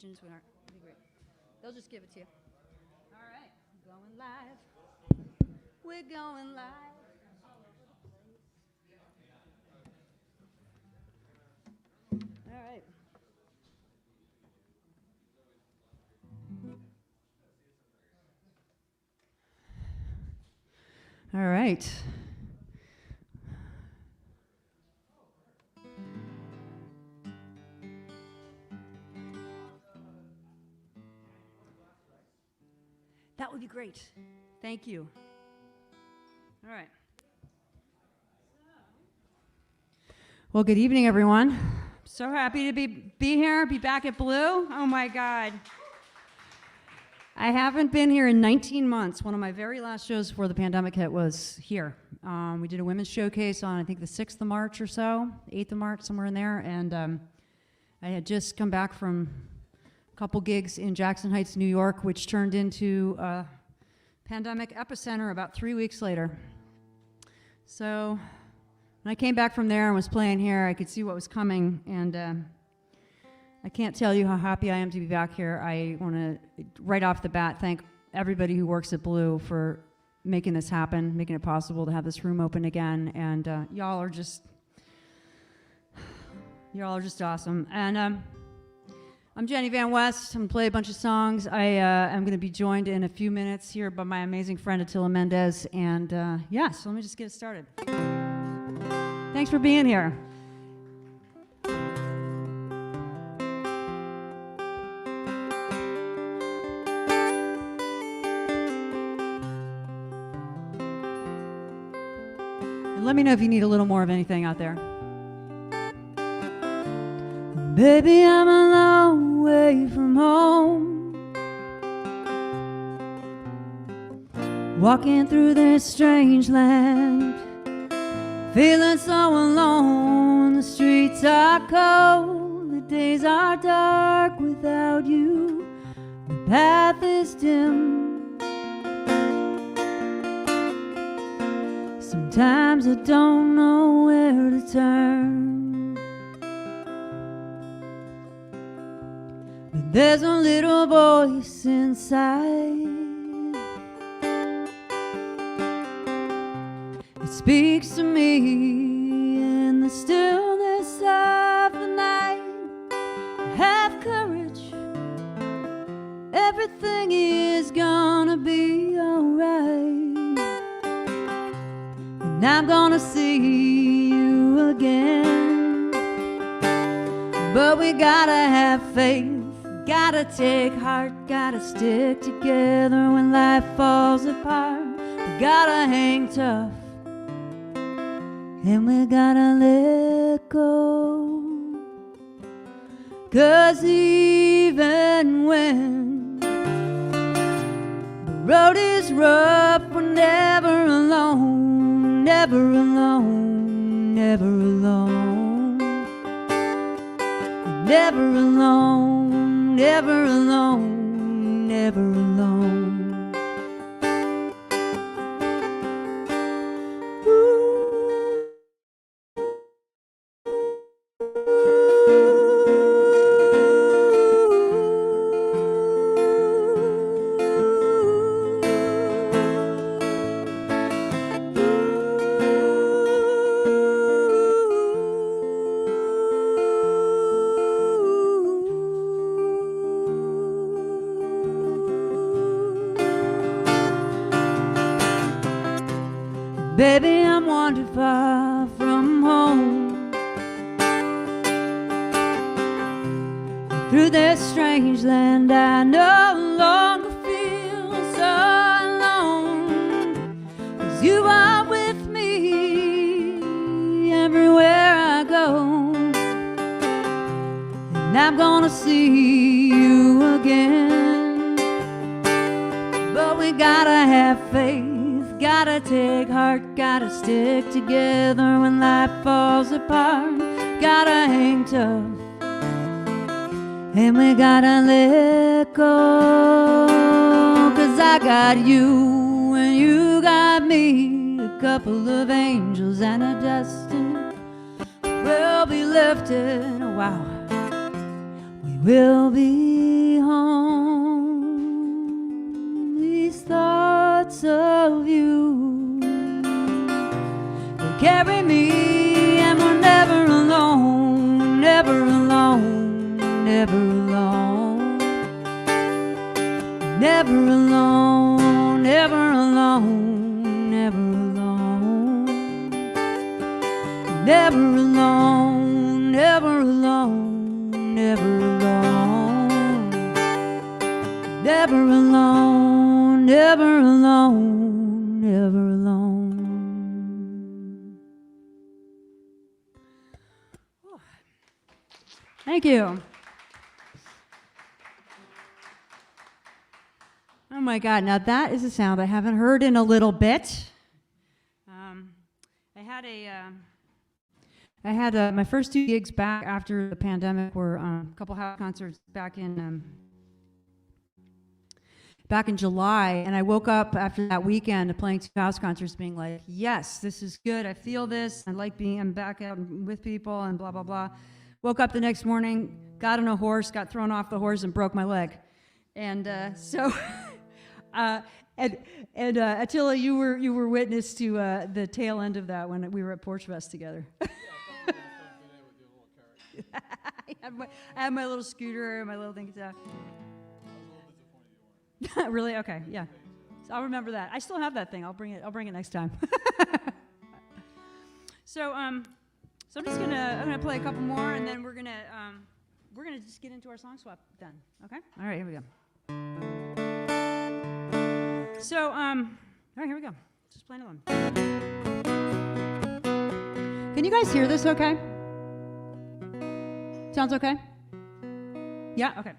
iTunes. That'd be great. They'll just give it to you. All right, going live. We're going live. All right. All right. That would be great. Thank you. All right. Well, good evening, everyone. So happy to be here, be back at Blue. Oh my God. I haven't been here in 19 months. One of my very last shows before the pandemic hit was here. We did a women's showcase on, I think, the 6th of March or so, 8th of March, somewhere in there. And I had just come back from a couple gigs in Jackson Heights, New York, which turned into a pandemic epicenter about 3 weeks later. So when I came back from there and was playing here, I could see what was coming. And I can't tell you how happy I am to be back here. I want to, right off the bat, thank everybody who works at Blue for making this happen, making it possible to have this room open again. And y'all are just awesome. And I'm Jenny VanWest. I'm going to play a bunch of songs. I am going to be joined in a few minutes here by my amazing friend Attila Mendez. And yeah, so let me just get it started. Thanks for being here. Let me know if you need a little more of anything out there. Baby, I'm a long way from home, walking through this strange land, feeling so alone. The streets are cold, the days are dark without you, the path is dim. Sometimes I don't know where to turn, but there's a little voice inside. It speaks to me in the stillness of the night. Have courage, everything is gonna be alright. And I'm gonna see you again. But we gotta have faith, gotta take heart, gotta stick together when life falls apart. We gotta hang tough, and we gotta let go. 'Cause even when the road is rough, we're never alone. Never alone, never alone. Never alone, never alone, never alone. Baby, I'm wandered far from home, through this strange land I no longer feel so alone. 'Cause you are with me everywhere I go, and I'm gonna see you again. But we gotta have faith, gotta take heart, gotta stick together when life falls apart. Gotta hang tough, and we gotta let go. 'Cause I got you and you got me, a couple of angels and a destiny. We'll be lifted, wow, we will be alone, never alone, never alone, never alone, never alone, never alone, never alone, never alone, never alone, never alone. Thank you. Oh my God, now that is a sound I haven't heard in a little bit. I had my first 2 gigs back after the pandemic were a couple house concerts back in July, and I woke up after that weekend of playing 2 house concerts being like, yes, this is good, I feel this, I'm back out with people and blah, blah, blah. Woke up the next morning, got on a horse, got thrown off the horse and broke my leg. And so, Attila, you were witness to the tail end of that when we were at VanWest together. I had my little scooter and my little thing. Really? Okay, yeah. So I'll remember that. I still have that thing. I'll bring it next time. So I'm gonna play a couple more, and then we're gonna just get into our song swap then. Okay? All right, here we go. So all right, here we go. Just playing along. Can you guys hear this? Okay? Sounds okay? Yeah. Okay.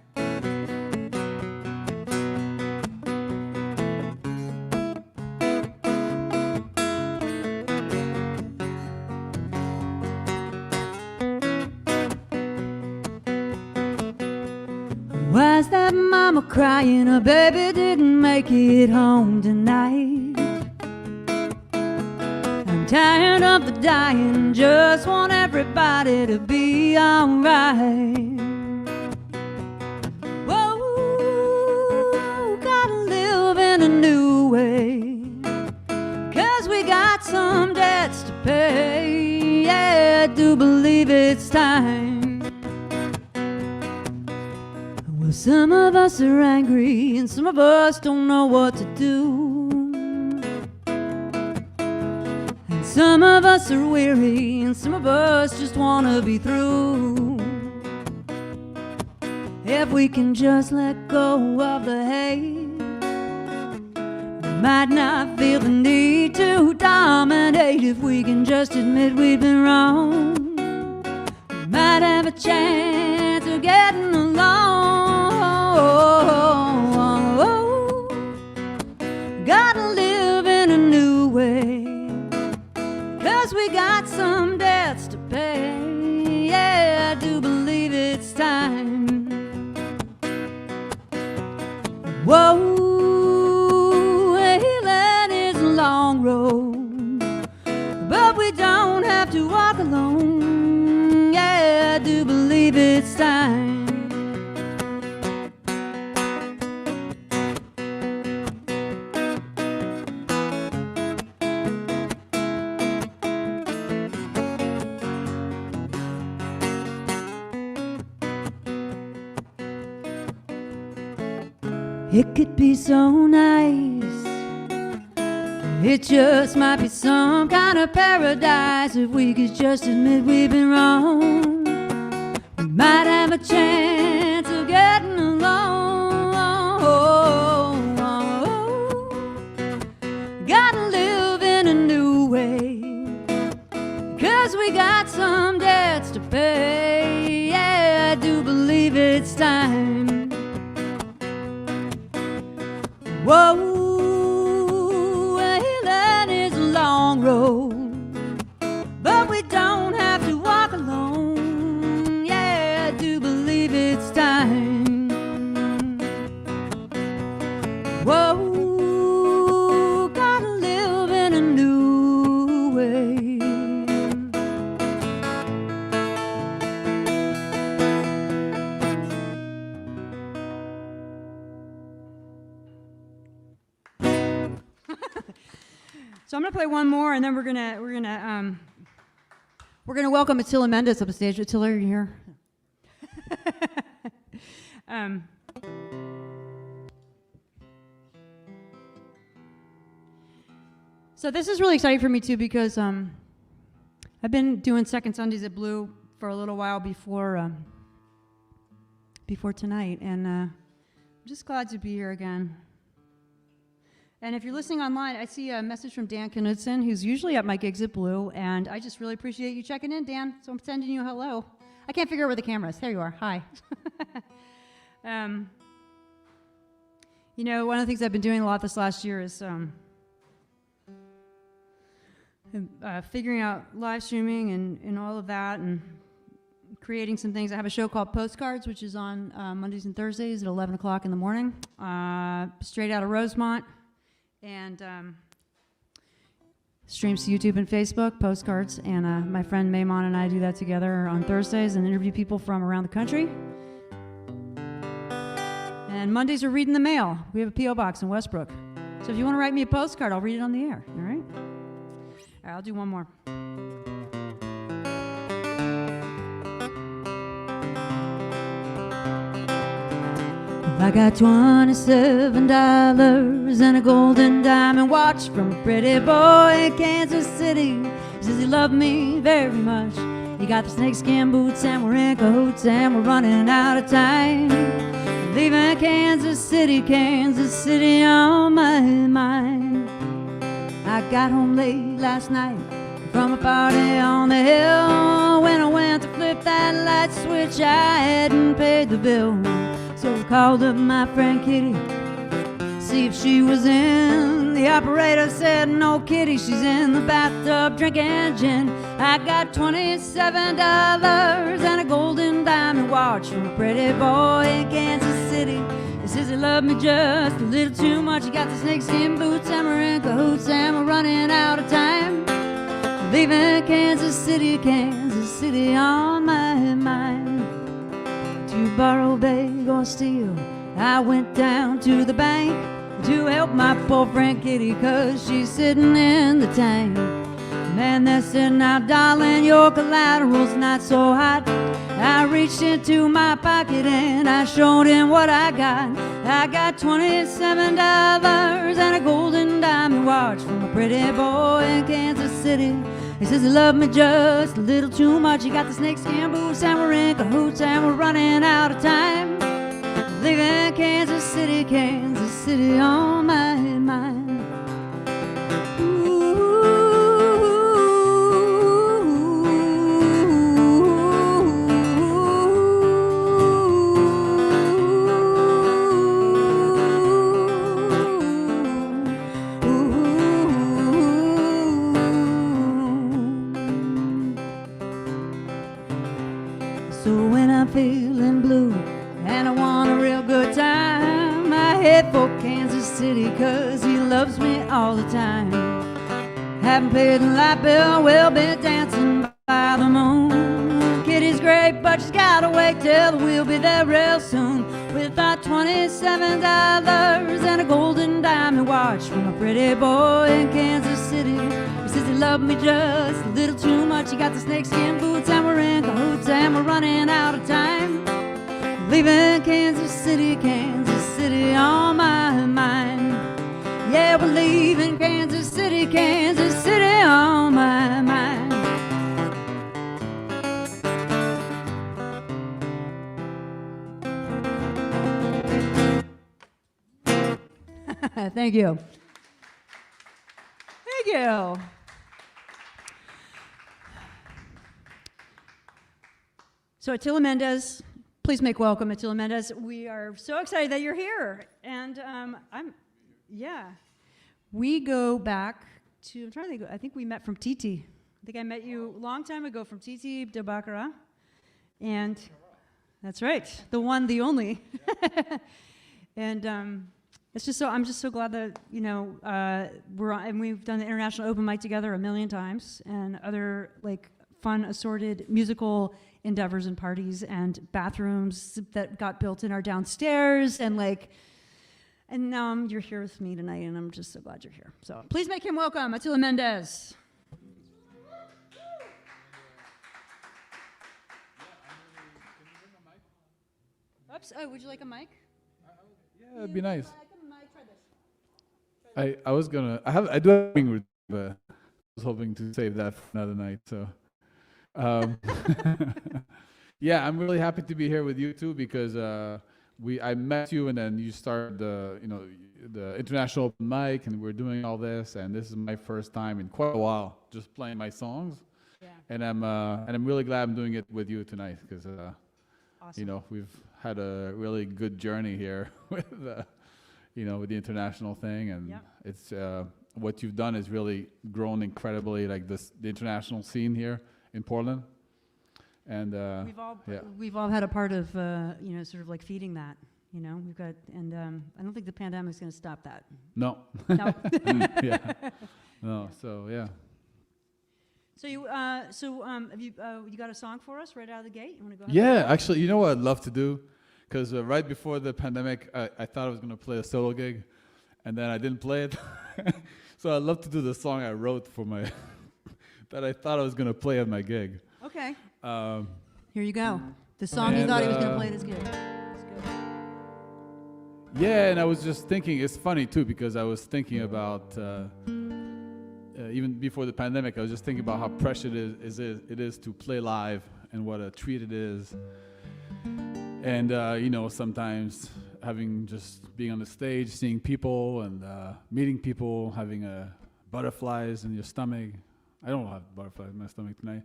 Why's that mama crying? Her baby didn't make it home tonight. I'm tired of the dying, just want everybody to be alright. Whoa, gotta live in a new way, 'cause we got some debts to pay. Yeah, I do believe it's time. Some of us are angry and some of us don't know what to do. And some of us are weary and some of us just want to be through. If we can just let go of the hate, we might not feel the need to dominate. If we can just admit we've been wrong, we might have a chance of getting along. Gotta live in a new way, 'cause we got some debts to pay. Yeah, I do believe it's time. Whoa, healing is a long road, but we don't have to walk alone. Yeah, I do believe it's time. It could be so nice, it just might be some kind of paradise. If we could just admit we've been wrong, we might have a chance of getting along. Gotta live in a new way, 'cause we got some debts to pay. Yeah, I do believe it's time. Whoa, healing is a long road, but we don't have to walk alone. Yeah, I do believe it's time. Whoa, gotta live in a new way. So I'm gonna play one more, and then we're gonna welcome Attila Mendes up on stage. Attila, are you here? Um, so this is really exciting for me too because I've been doing Second Sundays at Blue for a little while before tonight, and I'm just glad to be here again. And if you're listening online, I see a message from Dan Knudsen, who's usually at my gigs at Blue, and I just really appreciate you checking in, Dan. So I'm sending you a hello. I can't figure out where the camera is. There you are. Hi. You know, one of the things I've been doing a lot this last year is figuring out live streaming and all of that, and creating some things. I have a show called Postcards, which is on Mondays and Thursdays at 11 o'clock in the morning, straight out of Rosemont, and streams to YouTube and Facebook, Postcards, and my friend Maimon and I do that together on Thursdays and interview people from around the country. And Mondays are Reading the Mail. We have a P.O. box in Westbrook. So if you want to write me a postcard, I'll read it on the air, all right? All right, I'll do one more. I got $27 and a golden diamond watch from a pretty boy in Kansas City. He says he loved me very much. He got the snakeskin boots and we're in cahoots and we're running out of time. Leaving Kansas City on my mind. I got home late last night from a party on the hill. When I went to flip that light switch, I hadn't paid the bill. So I called up my friend Kitty, see if she was in. The operator said, no, Kitty, she's in the bathtub drinking gin. I got $27 and a golden diamond watch from a pretty boy in Kansas City. He says he loved me just a little too much. He got the snakeskin boots and we're in cahoots and we're running out of time. Leaving Kansas City on my mind. To borrow, beg, or steal, I went down to the bank to help my poor friend Kitty, 'cause she's sitting in the tank. Man, they said, now darling, your collateral's not so hot. I reached into my pocket and I showed him what I got. I got $27 and a golden diamond watch from a pretty boy in Kansas City. He says he loved me just a little too much. He got the snakeskin boots and we're in cahoots and we're running out of time. Leaving Kansas City on my mind. So when I'm feeling blue and I want a real good time, I head for Kansas City, 'cause he loves me all the time. Haven't paid the light bill, we'll be dancing by the moon. Kitty's great, but she's gotta wait till we'll be there real soon. With our $27 and a golden diamond watch from a pretty boy in Kansas City. He says he loved me just a little too much. He got the snakeskin boots and we're in cahoots and we're running out of time. Leaving Kansas City on my mind. Yeah, we're leaving Kansas City on my mind. Thank you. Thank you. So Attila Mendez, please make welcome Attila Mendez. We are so excited that you're here. And we go back to, I'm trying to think, I think we met from Titi. I think I met you a long time ago from Titi de Baccarat. And that's right, the one, the only. And it's just so, I'm just so glad that, you know, we've done the International Open Mic together a million times, and other like fun assorted musical endeavors and parties and bathrooms that got built in our downstairs, and now you're here with me tonight, and I'm just so glad you're here. So please make him welcome, Attila Mendez. ups? Oh, would you like a mic? Yeah, that'd be nice. Try this. I was gonna. I do have a meeting with, but I was hoping to save that for another night. So, yeah, I'm really happy to be here with you too because I met you and then you started the international open mic and we're doing all this and this is my first time in quite a while just playing my songs. Yeah. And I'm really glad I'm doing it with you tonight because awesome. We've had a really good journey here with with the international thing and it's what you've done is really grown incredibly, like the international scene here in Portland. And we've all had a part of sort of like feeding that. We've got, and I don't think the pandemic's going to stop that. No. No. Yeah. No. So yeah. So have you got a song for us right out of the gate? You want to go ahead? Yeah, actually, you know what I'd love to do, because right before the pandemic, I thought I was going to play a solo gig, and then I didn't play it. So I'd love to do the song I wrote for my that I thought I was going to play at my gig. Okay. Here you go. The song you thought he was going to play at his gig. Yeah, and I was just thinking, it's funny too, because I was thinking about, even before the pandemic, I was just thinking about how precious it is to play live and what a treat it is. And, sometimes being on the stage, seeing people and meeting people, having butterflies in your stomach. I don't have butterflies in my stomach tonight.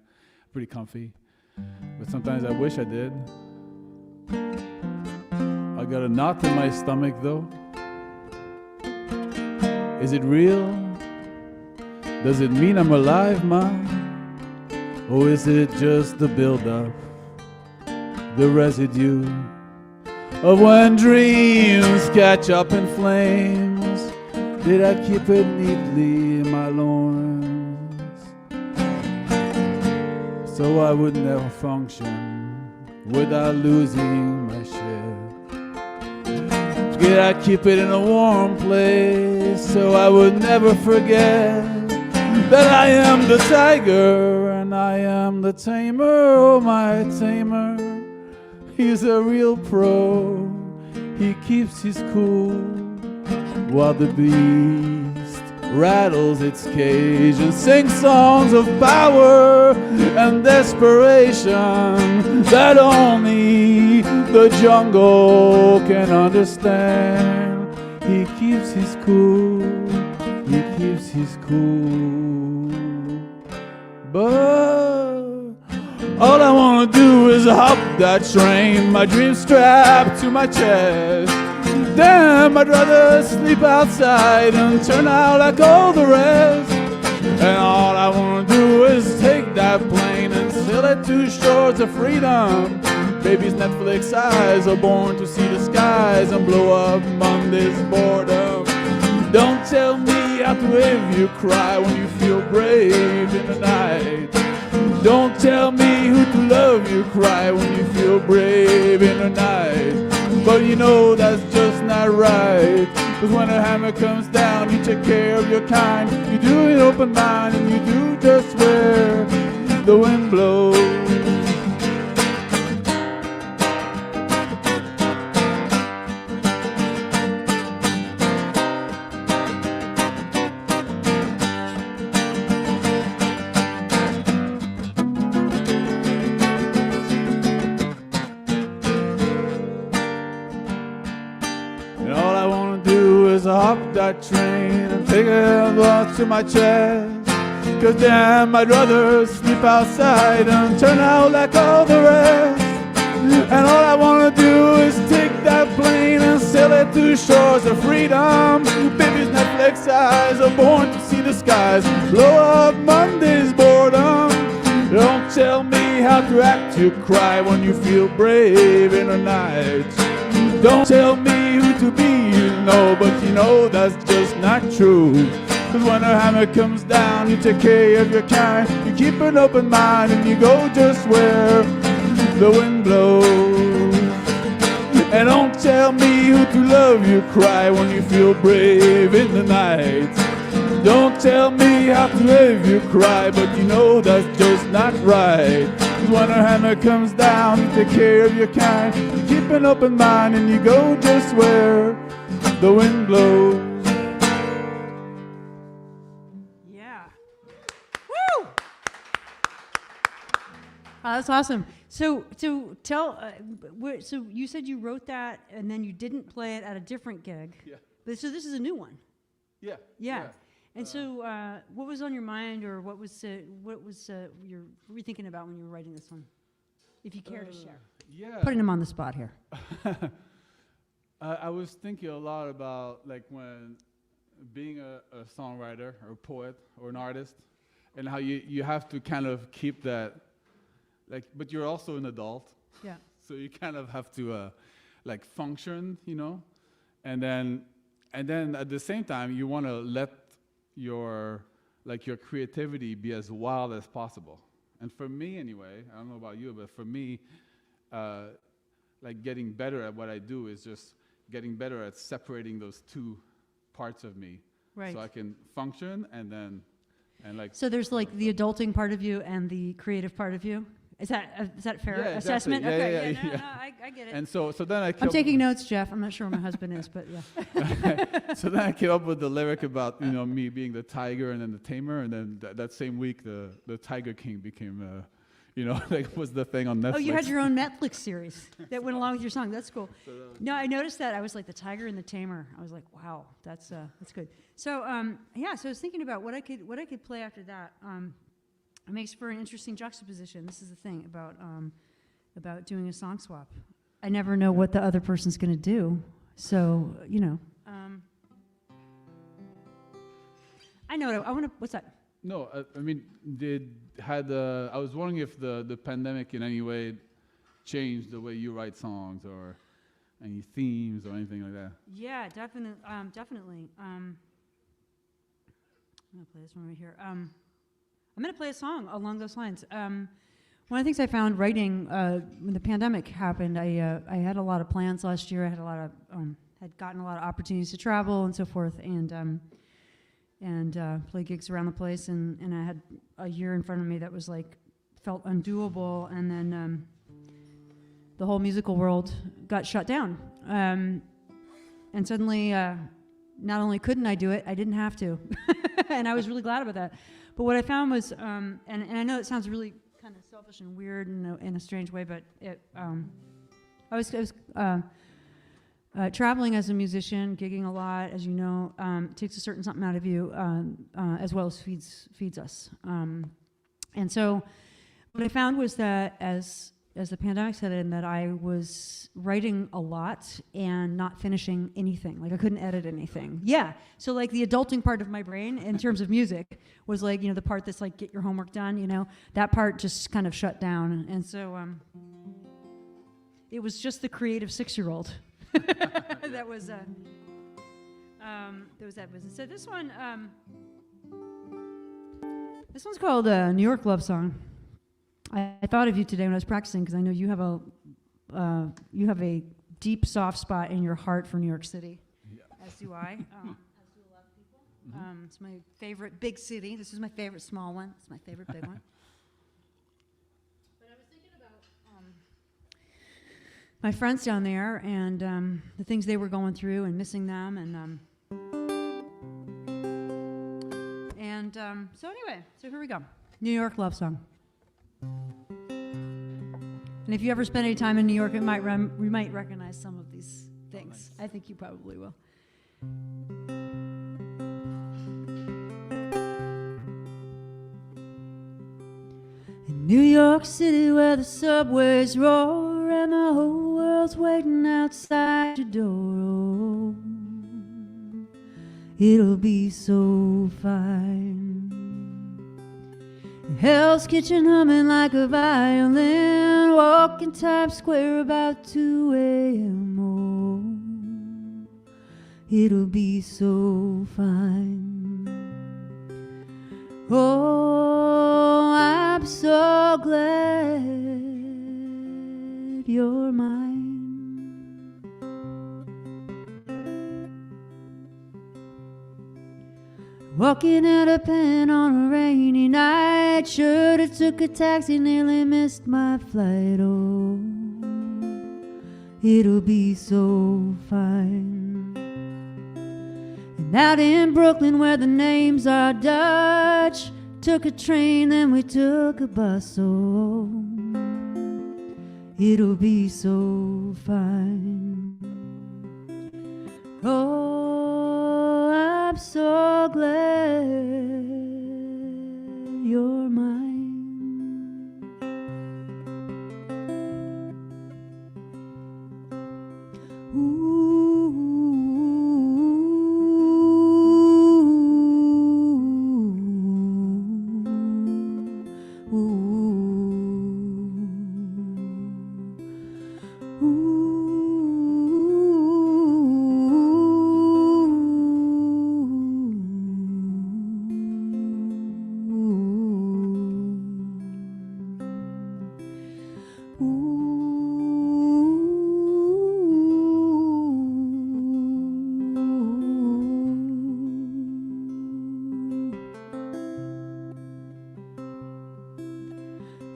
Pretty comfy. But sometimes I wish I did. I got a knot in my stomach though. Is it real? Does it mean I'm alive, ma? Or is it just the build-up, the residue of when dreams catch up in flames? Did I keep it neatly in my loins so I would never function without losing my shit? Did I keep it in a warm place so I would never forget that I am the tiger and I am the tamer? Oh, my tamer, he's a real pro. He keeps his cool while the beast rattles its cage and sings songs of power and desperation that only the jungle can understand. He keeps his cool, he keeps his cool. But all I wanna do is hop that train, my dreams strapped to my chest. Damn, I'd rather sleep outside and turn out like all the rest. And all I wanna do is take that plane and sail it to shores of freedom. Baby's Netflix eyes are born to see the skies and blow up Monday's boredom. Don't tell me how to wave you cry when you feel brave in the night. Don't tell me who to love you cry when you feel brave in the night. But you know that's just not right. Cause when a hammer comes down, you take care of your kind. You do it open mind and you do just where the wind blows. Hop that train and take a blood to my chest. Cause damn, I'd rather sleep outside and turn out like all the rest. And all I wanna do is take that plane and sail it to shores of freedom. Baby's Netflix eyes are born to see the skies, blow up Monday's boredom. Don't tell me how to act, you cry when you feel brave in the night. Don't tell me who to be, you know, but you know that's just not true. Cause when a hammer comes down, you take care of your kind. You keep an open mind and you go just where the wind blows. And don't tell me who to love, you cry when you feel brave in the night. Don't tell me how to wave, you cry, but you know that's just not right. 'Cause when a hammer comes down, you take care of your kind. You keep an open mind and you go just where the wind blows. Yeah. Woo! Oh, that's awesome. So tell. So you said you wrote that and then you didn't play it at a different gig. Yeah. But so this is a new one. Yeah. Yeah. And so, what was on your mind, or what were you thinking about when you were writing this one? If you care to share. Yeah. Putting him on the spot here. I was thinking a lot about like when being a songwriter or a poet or an artist, and how you have to kind of keep that, like, but you're also an adult. Yeah. So you kind of have to like function, you know, and then at the same time you want to let your creativity be as wild as possible. And for me anyway, I don't know about you, but for me, like getting better at what I do is just getting better at separating those two parts of me. Right. So I can function and like. So there's like the adulting part of you and the creative part of you. Is that a fair assessment? Yeah, okay. yeah. No, I get it. And so then I'm taking notes, Jeff. I'm not sure where my husband is, but yeah. So then I came up with the lyric about me being the tiger and then the tamer, and then that same week the Tiger King became like was the thing on Netflix. Oh, you had your own Netflix series that went along with your song. That's cool. No, I noticed that. I was like the tiger and the tamer. I was like, wow, that's good. So so I was thinking about what I could play after that. It makes for an interesting juxtaposition. This is the thing about doing a song swap. I never know what the other person's going to do. So, I know I want to. What's that? No, I mean, I was wondering if the pandemic in any way changed the way you write songs or any themes or anything like that. Yeah, definitely. I'm gonna play this one right here. I'm going to play a song along those lines. One of the things I found writing when the pandemic happened, I had a lot of plans last year. I had had gotten a lot of opportunities to travel and so forth, and play gigs around the place. And I had a year in front of me that was like felt undoable. And then the whole musical world got shut down. And suddenly, not only couldn't I do it, I didn't have to, and I was really glad about that. But what I found was, and I know it sounds really kind of selfish and weird in a strange way, but I was traveling as a musician, gigging a lot, as you know, takes a certain something out of you, as well as feeds us. And so what I found was that as the pandemic set in, that I was writing a lot and not finishing anything. Like I couldn't edit anything. Yeah. So like the adulting part of my brain in terms of music was like, the part that's like get your homework done, that part just kind of shut down. And so it was just the creative 6-year-old that was that business. So this one's called New York Love Song. I thought of you today when I was practicing because I know you have a deep soft spot in your heart for New York City, as do I, as do a lot of people. Mm-hmm. It's my favorite big city. This is my favorite small one. It's my favorite big one. But I was thinking about my friends down there and the things they were going through and missing them so anyway, so here we go. New York Love Song. And if you ever spend any time in New York, we might recognize some of these things. Nice. I think you probably will. In New York City, where the subways roar and the whole world's waiting outside your door, oh, it'll be so fine. Hell's Kitchen humming like a violin, walking Times Square about 2 a.m. Oh, it'll be so fine. Oh, I'm so glad you're mine. Walking out of pen on a rainy night. Should've took a taxi, nearly missed my flight. Oh, it'll be so fine. And out in Brooklyn where the names are Dutch, took a train, then we took a bus. Oh, it'll be so fine. Oh, I'm so glad you're mine.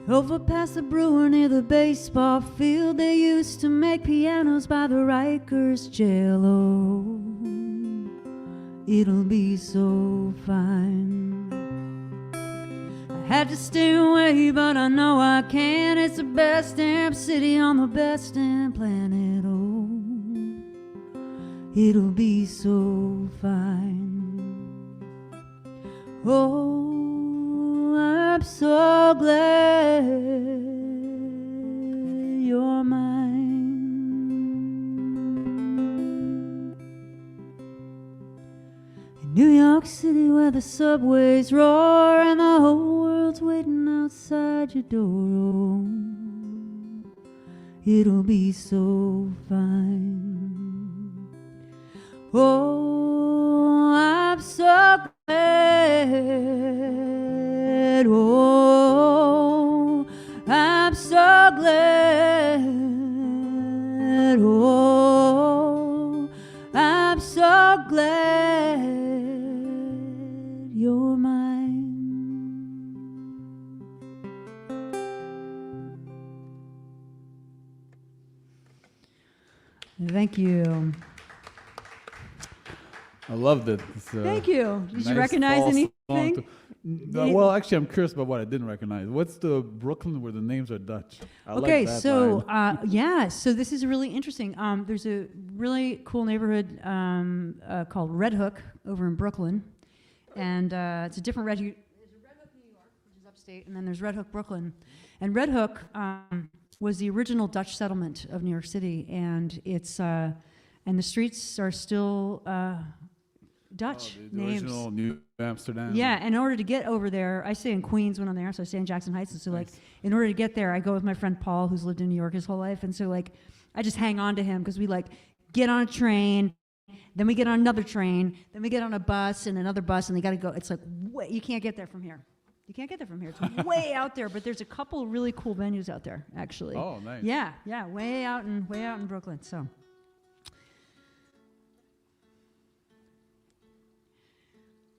Over past the brewer near the baseball field, they used to make pianos by the Rikers jail. Oh, it'll be so fine. I had to stay away, but I know I can. It's the best damn city on the best damn planet. Oh, it'll be so fine. Oh, I'm so glad you're mine. In New York City where the subways roar and the whole world's waiting outside your door. Oh, it'll be so fine. Oh, I'm so glad. Oh, I'm so glad. Oh, I'm so glad you're mine. Thank you. I loved it. Thank you. Did you nice recognize fall song anything? well, actually, I'm curious about what I didn't recognize. What's the Brooklyn where the names are Dutch? I Okay, like that so line. yeah, so this is really interesting. There's a really cool neighborhood called Red Hook over in Brooklyn, and it's a different Red Hook. There's a Red Hook, New York, which is upstate, and then there's Red Hook, Brooklyn. And Red Hook was the original Dutch settlement of New York City, and it's and the streets are still Dutch the names. original New Amsterdam. Yeah, in order to get over there, I stay in Queens when I'm there, so I stay in Jackson Heights. And so, like, in order to get there, I go with my friend Paul, who's lived in New York his whole life. And so, like, I just hang on to him because we, like, get on a train, then we get on another train, then we get on a bus and another bus, and they got to go. It's like, you can't get there from here. You can't get there from here. It's way out there, but there's a couple really cool venues out there, actually. Oh, nice. Yeah, way out in Brooklyn. So.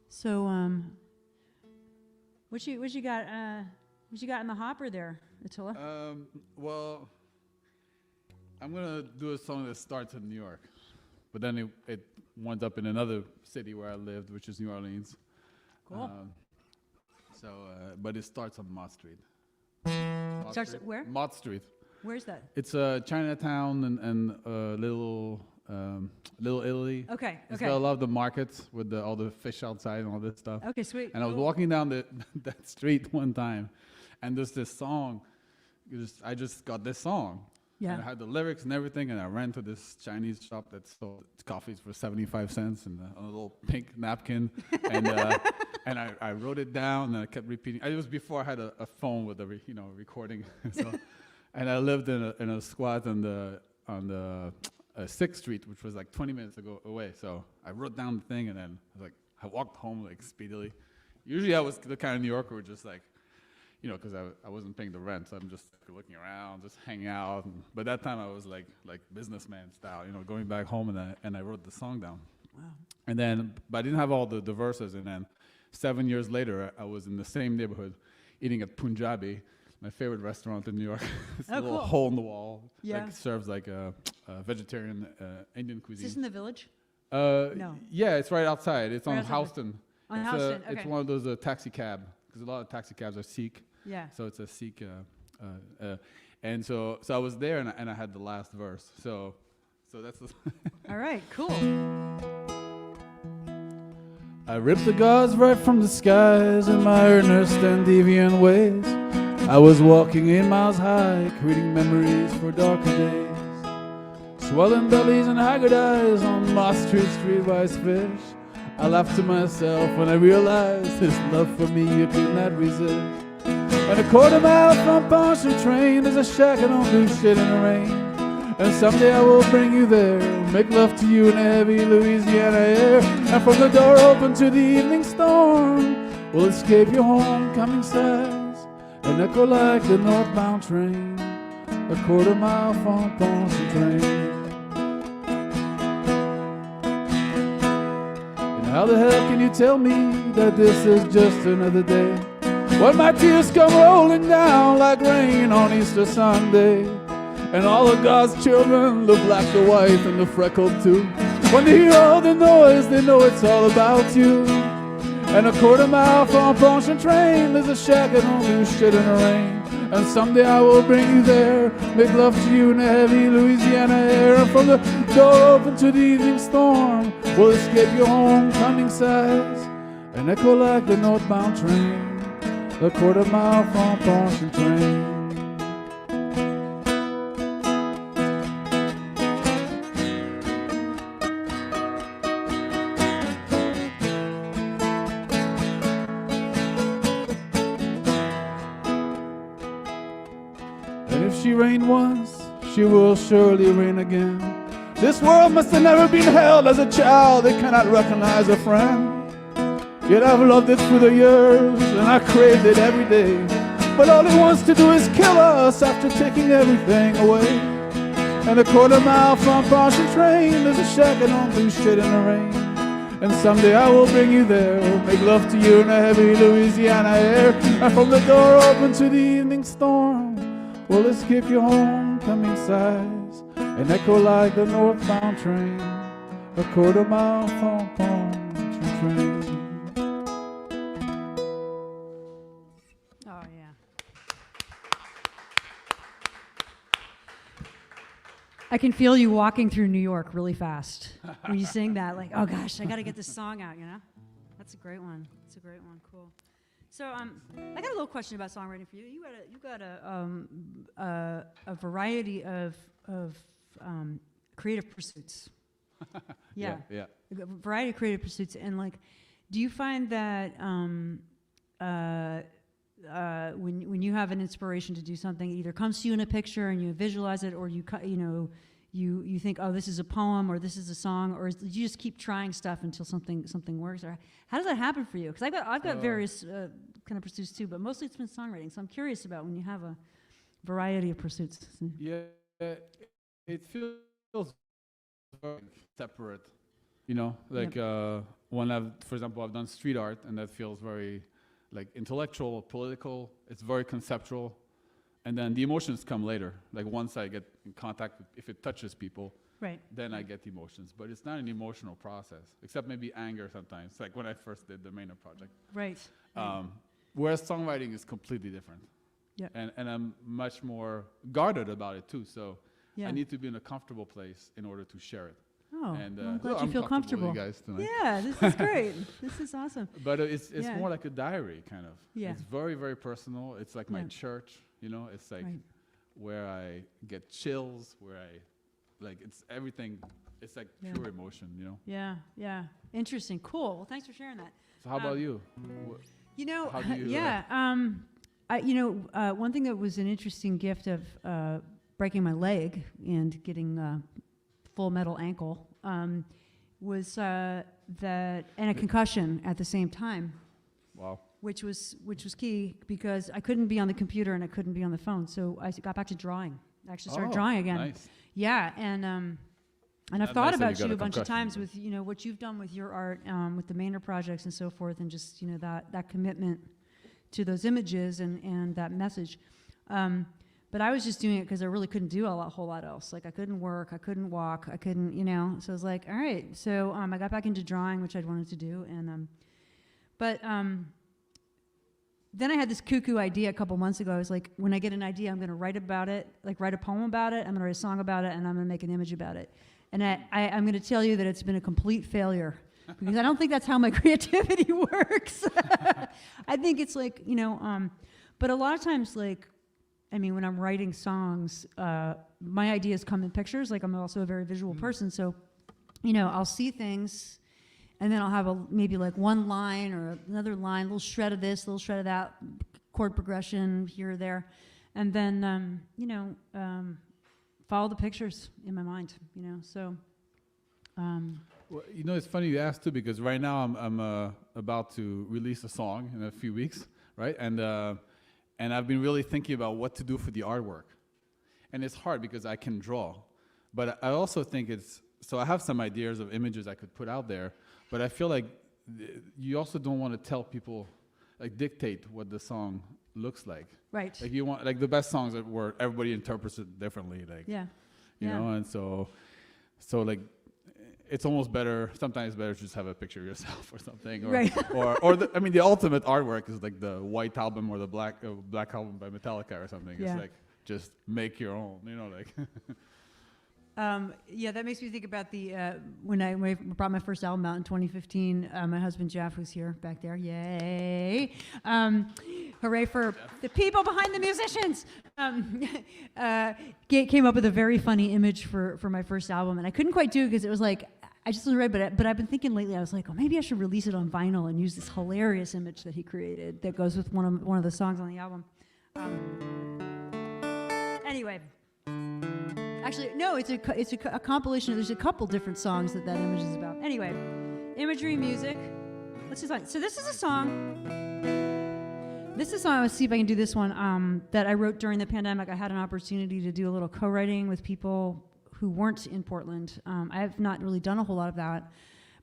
So, what you got? What you got in the hopper there, Attila? Well, I'm gonna do a song that starts in New York, but then it winds up in another city where I lived, which is New Orleans. Cool. But it starts on Mott Street. Starts at where? Mott Street. Where's that? It's Chinatown and Little Italy. Okay. It's got a lot of the markets with all the fish outside and all this stuff. Okay, sweet. And I was walking down that street one time, and there's this song. I just got this song. Yeah. And I had the lyrics and everything, and I ran to this Chinese shop that sold coffees for 75 cents and on a little pink napkin. And and I wrote it down, and I kept repeating. It was before I had a phone with a recording. So, and I lived in a squat on the 6th Street, which was like 20 minutes away. So I wrote down the thing, and then I walked home like speedily. Usually I was the kind of New Yorker who just like, because I wasn't paying the rent, so I'm just looking around, just hanging out. But that time I was like businessman style, going back home, and I wrote the song down. Wow. And then, but I didn't have all the verses. And then 7 years later, I was in the same neighborhood eating at Punjabi, my favorite restaurant in New York. It's a little cool. hole in the wall. Yeah. Like serves like a vegetarian Indian cuisine. Is this in the Village? No. Yeah, it's right outside. It's Right on outside. Houston. On it's Houston, It's okay. one of those taxi cab, because a lot of taxi cabs are Sikh. Yeah. So it's a Sikh. And so I was there, and I had the last verse. So that's the All right, cool. I ripped the gods right from the skies in my earnest and deviant ways. I was walking 8 miles high, creating memories for darker days. Swollen bellies and haggard eyes on Moss Street streetwise fish. I laughed to myself when I realized this love for me you could not resist. And a quarter mile from Pontchartrain, there's a shack I don't do shit in the rain. And someday I will bring you there, make love to you in the heavy Louisiana air. And from the door open to the evening storm, we'll escape your homecoming sighs and echo like the northbound train, a quarter mile from Pontchartrain. And how the hell can you tell me that this is just another day, when my tears come rolling down like rain on Easter Sunday? And all of God's children, the black, the white, and the freckled too, when they hear all the noise, they know it's all about you. And a quarter mile from Pontchartrain, there's a shack that don't do shit in the rain. And someday I will bring you there, make love to you in the heavy Louisiana air. And from the door open to the evening storm, we'll escape your homecoming sighs and echo like the northbound train, a quarter mile from Pontchartrain. She rained once, she will surely rain again. This world must have never been held as a child that cannot recognize a friend. Yet I've loved it through the years, and I craved it every day. But all it wants to do is kill us after taking everything away. And a quarter mile from Pontchartrain, there's a shack that don't do shit in the rain. And someday I will bring you there, make love to you in the heavy Louisiana air. And from the door open to the evening storm, we'll escape your homecoming sighs and echo like the northbound train, a quarter mile from Pontchartrain. Oh, yeah. I can feel you walking through New York really fast when you sing that. Like, oh gosh, I got to get this song out, you know? That's a great one. That's a great one. Cool. So I got a little question about songwriting for you. You got a variety of creative pursuits. Yeah. A variety of creative pursuits, and like, do you find that when you have an inspiration to do something, it either comes to you in a picture and you visualize it, or you think, oh, this is a poem, or this is a song, or do you just keep trying stuff until something works? Or how does that happen for you? Because I've got various kind of pursuits too, but mostly it's been songwriting. So I'm curious about when you have a variety of pursuits. Yeah, it feels very separate, you know. Like when for example, I've done street art, and that feels very like intellectual, political. It's very conceptual. And then the emotions come later. Like once I get in contact with, if it touches people, right, then I get emotions. But it's not an emotional process, except maybe anger sometimes, like when I first did the Maine project. Right. Whereas songwriting is completely different. Yeah. And I'm much more guarded about it too. So yeah. I need to be in a comfortable place in order to share it. Oh, and, well, I'm glad you feel comfortable. With you guys tonight. Yeah, this is great. This is awesome. But it's more like a diary, kind of. Yeah. It's very, very personal. It's like my church, you know. It's like where I get chills, where I, like, it's everything. It's like pure emotion, you know. Yeah, yeah. Interesting. Cool. Well, thanks for sharing that. So how about you? You know, How do you, one thing that was an interesting gift of breaking my leg and getting full metal ankle was that, and a concussion at the same time. Wow. Which was key, because I couldn't be on the computer and I couldn't be on the phone, so I got back to drawing. I actually started drawing again. Nice. Yeah, and And I've And thought they said about got you a bunch of concussion, times but- with, what you've done with your art, with the Mainer projects and so forth, and just, that commitment to those images and that message. But I was just doing it because I really couldn't do a whole lot else. Like, I couldn't work, I couldn't walk, I couldn't, So I was like, all right. So I got back into drawing, which I'd wanted to do. But then I had this cuckoo idea a couple months ago. I was like, when I get an idea, I'm going to write about it, like write a poem about it. I'm going to write a song about it, and I'm going to make an image about it. And I'm going to tell you that it's been a complete failure because I don't think that's how my creativity works. I think it's like, but a lot of times, like, when I'm writing songs, my ideas come in pictures. Like, I'm also a very visual person. So, I'll see things, and then I'll have maybe like one line or another line, a little shred of this, a little shred of that, chord progression here or there. And then, follow the pictures in my mind, so. Well, it's funny you asked too, because right now I'm about to release a song in a few weeks, right? And I've been really thinking about what to do for the artwork. And it's hard because I can draw. But I also think so I have some ideas of images I could put out there, but I feel like you also don't want to tell people, like dictate what the song looks like. Right. Like you want, like the best songs are where everybody interprets it differently, like, Yeah. you know, and so like, it's almost better, sometimes better to just have a picture of yourself or something. Or, right. or the ultimate artwork is like the White Album or the Black Album by Metallica or something. Yeah. It's like, just make your own, like. That makes me think about when I brought my first album out in 2015. My husband Jeff, who's here back there, yay! Hooray for the people behind the musicians! Came up with a very funny image for my first album, and I couldn't quite do it because it was like I just wasn't ready. But I've been thinking lately. I was like, oh, maybe I should release it on vinyl and use this hilarious image that he created that goes with one of the songs on the album. Anyway. Actually, no, it's a compilation. There's a couple different songs that image is about. Anyway, imagery, music. Let's just so this is a song. Let's see if I can do this one that I wrote during the pandemic. I had an opportunity to do a little co-writing with people who weren't in Portland. I have not really done a whole lot of that,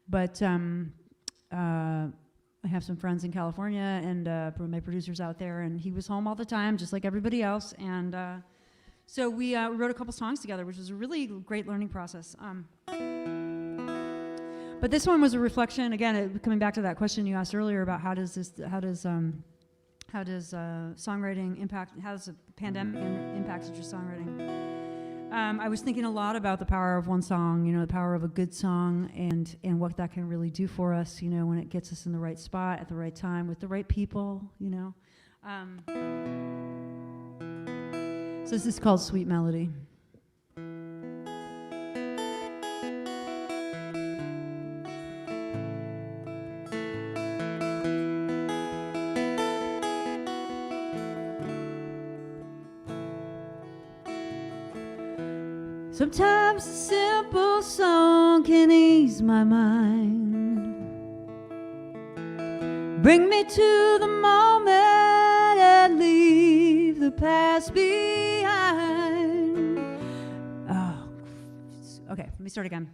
but I have some friends in California and my producer's out there, and he was home all the time, just like everybody else, and so we wrote a couple songs together, which was a really great learning process. But this one was a reflection, again, coming back to that question you asked earlier about how does songwriting impact, how does the pandemic impact such songwriting? I was thinking a lot about the power of one song, the power of a good song, and what that can really do for us, when it gets us in the right spot at the right time with the right people, So this is called Sweet Melody. Sometimes a simple song can ease my mind, bring me to the moment and leave the past behind. Oh, okay, let me start again.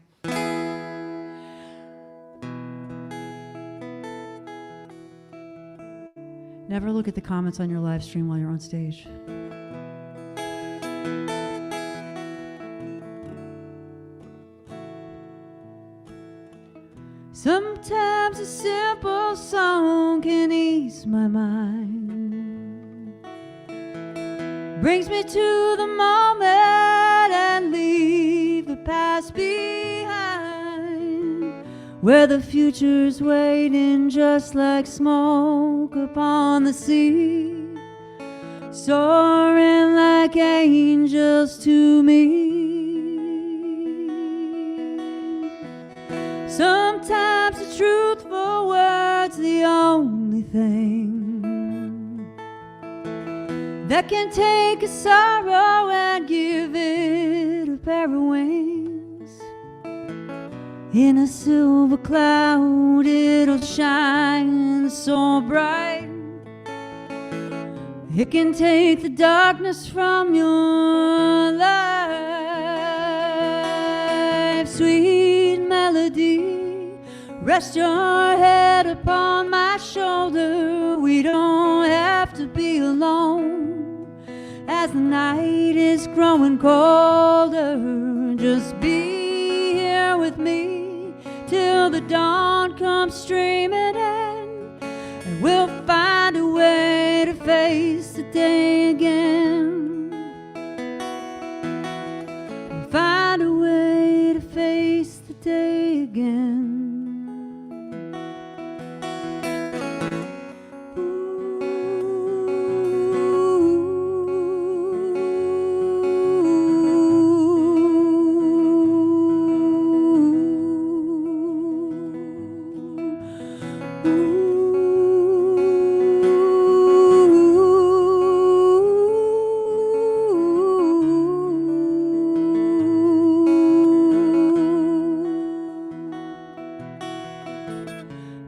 Never look at the comments on your live stream while you're on stage. Sometimes a simple song can ease my mind, brings me to the moment and leave the past behind, where the future's waiting just like smoke upon the sea, soaring like angels to me. Sometimes a truthful word's the only thing that can take a sorrow and give it a pair of wings. In a silver cloud it'll shine so bright, it can take the darkness from your life. Sweet Rest your head upon my shoulder. We don't have to be alone. As the night is growing colder, just be here with me till the dawn comes streaming in, and we'll find a way to face the day again. We'll find a way to face the day again.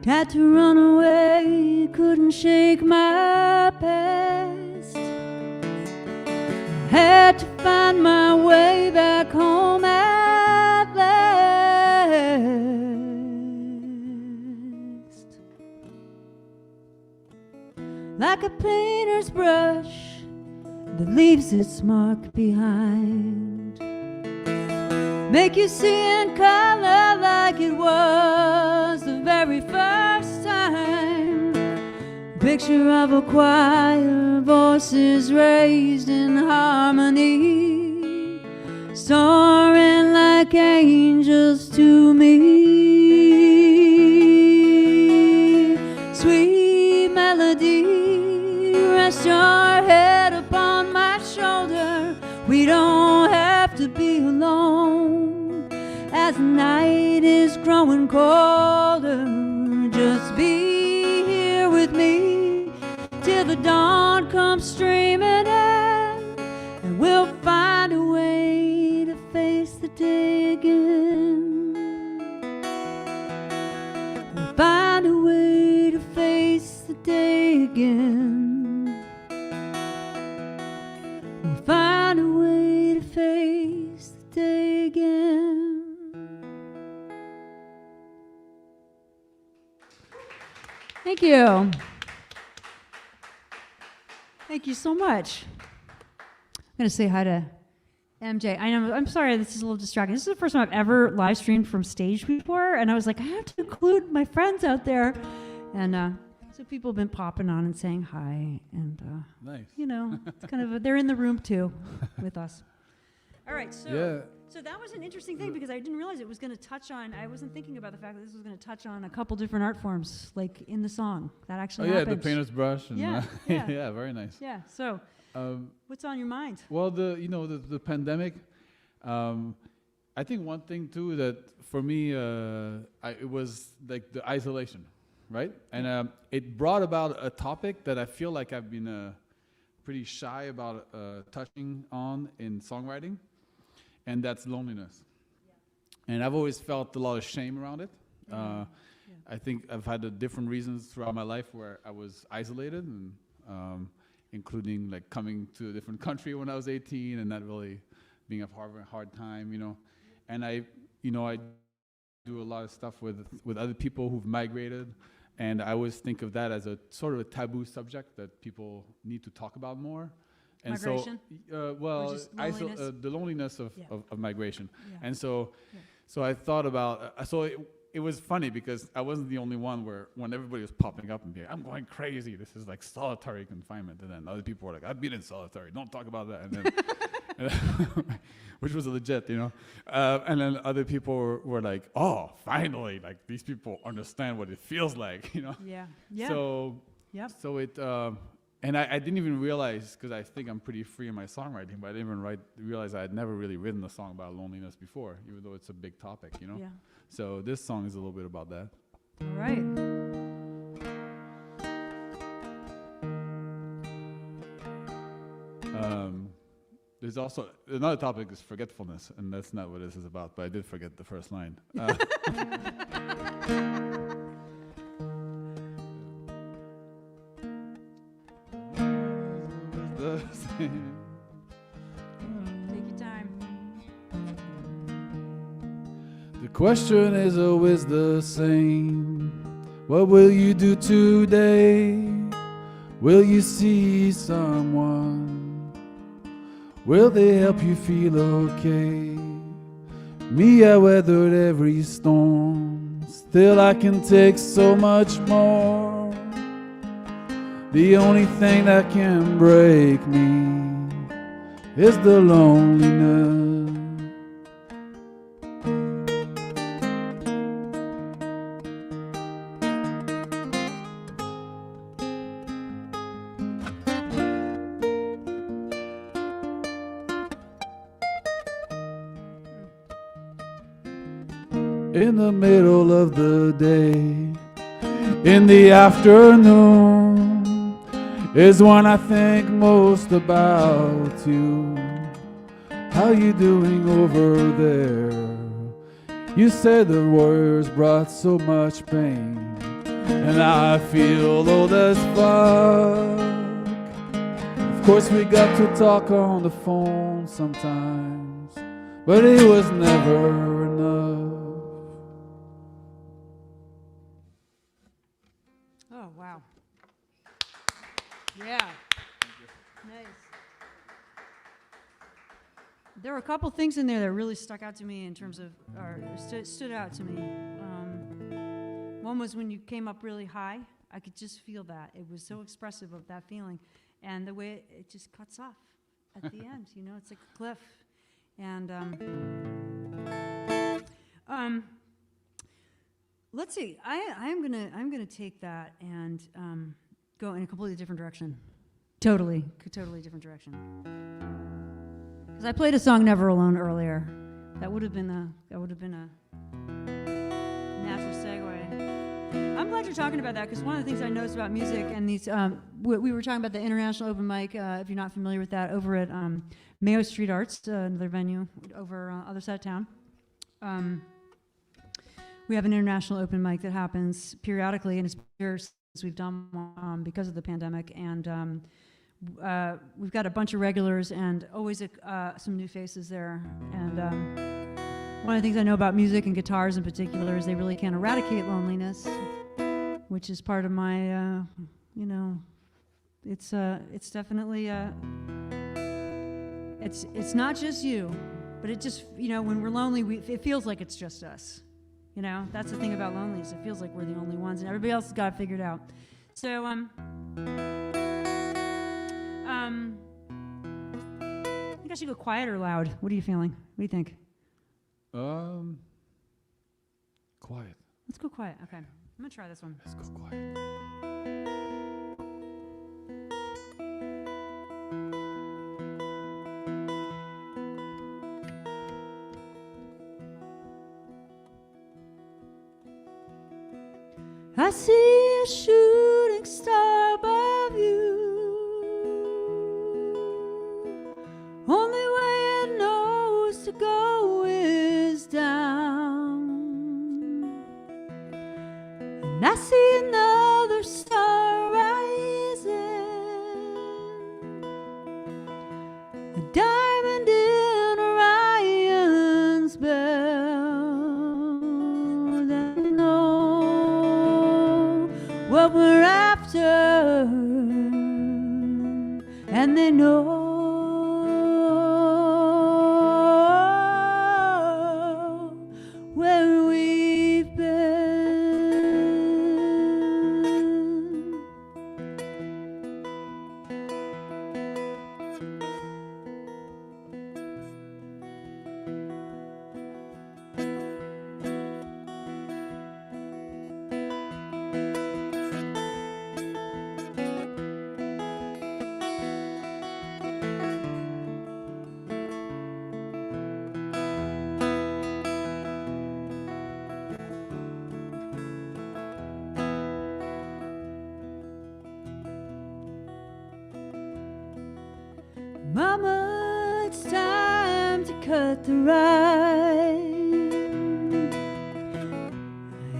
Had to run away, couldn't shake my past. Had to find my way back home at last. Like a painter's brush that leaves its mark behind, make you see in color like it was the very first time. Picture of a choir, voices raised in harmony, soaring like angels to me. Sweet melody, rest your head upon my shoulder. We don't have to be alone. As the night is growing colder, just be here with me till the dawn comes streaming in, and we'll find a way to face the day again. We'll find a way to face the day again. We'll find a way to face the day again. Thank you. Thank you so much. I'm going to say hi to MJ. I'm sorry, this is a little distracting. This is the first time I've ever live streamed from stage before, and I was like, I have to include my friends out there. And so people have been popping on and saying hi, and Nice. you know, it's kind of they're in the room too with us. All right, so that was an interesting thing because I didn't realize it was going to touch on. I wasn't thinking about the fact that this was going to touch on a couple different art forms, like in the song. That actually happened. The painter's brush. And Yeah. yeah, very nice. Yeah. So, what's on your mind? Well, the pandemic. I think one thing too that for me, it was like the isolation, right? And it brought about a topic that I feel like I've been pretty shy about touching on in songwriting, and that's loneliness. Yeah. And I've always felt a lot of shame around it. I think I've had different reasons throughout my life where I was isolated, and including like coming to a different country when I was 18 and not really being a hard time, you know. And I do a lot of stuff with other people who've migrated, and I always think of that as a sort of a taboo subject that people need to talk about more. And migration? So, the loneliness of migration. Yeah. And so I thought about, it was funny because I wasn't the only one when everybody was popping up and being, I'm going crazy, this is like solitary confinement. And then other people were like, I've been in solitary, don't talk about that. And then, which was legit, you know. And then other people were like, oh, finally, like these people understand what it feels like, you know. Yeah. Yeah. So it, and I didn't even realize, because I think I'm pretty free in my songwriting, but I didn't even realize I had never really written a song about loneliness before, even though it's a big topic, you know? Yeah. So this song is a little bit about that. All right. There's also, another topic is forgetfulness, and that's not what this is about, but I did forget the first line. Take your time. The question is always the same. What will you do today? Will you see someone? Will they help you feel okay? Me, I weathered every storm. Still I can take so much more. The only thing that can break me is the loneliness. In the middle of the day, in the afternoon, is when I think most about you. How you doing over there? You said the words brought so much pain, and I feel old as fuck. Of course we got to talk on the phone sometimes, but it was never enough. Oh, wow. Yeah. Nice. There were a couple things in there that really stuck out to me in terms of, or stood out to me. One was when you came up really high. I could just feel that. It was so expressive of that feeling. And the way it just cuts off at the end, you know, it's like a cliff. And let's see. I'm gonna take that and go in a completely different direction. Totally different direction. Because I played a song "Never Alone" earlier. That would have been a natural segue. I'm glad you're talking about that, because one of the things I noticed about music and these, we were talking about the International Open Mic, if you're not familiar with that, over at Mayo Street Arts, another venue over other side of town. We have an international open mic that happens periodically, and it's years since we've done one because of the pandemic. And we've got a bunch of regulars and always some new faces there. And one of the things I know about music and guitars in particular is they really can eradicate loneliness, which is part of my, you know, it's definitely, it's not just you, but it just, you know, when we're lonely, it feels like it's just us. You know, that's the thing about loneliness. It feels like we're the only ones, and everybody else has got it figured out. So, I think I should go quiet or loud. What are you feeling? What do you think? Quiet. Let's go quiet. Okay, I'm gonna try this one. Let's go quiet. I see a shooting star above you. Only way it knows to go is down. And I see another star rising, a diamond in Orion's belt. And I know what we're after, and they know where we've been. Mama, it's time to cut the ride.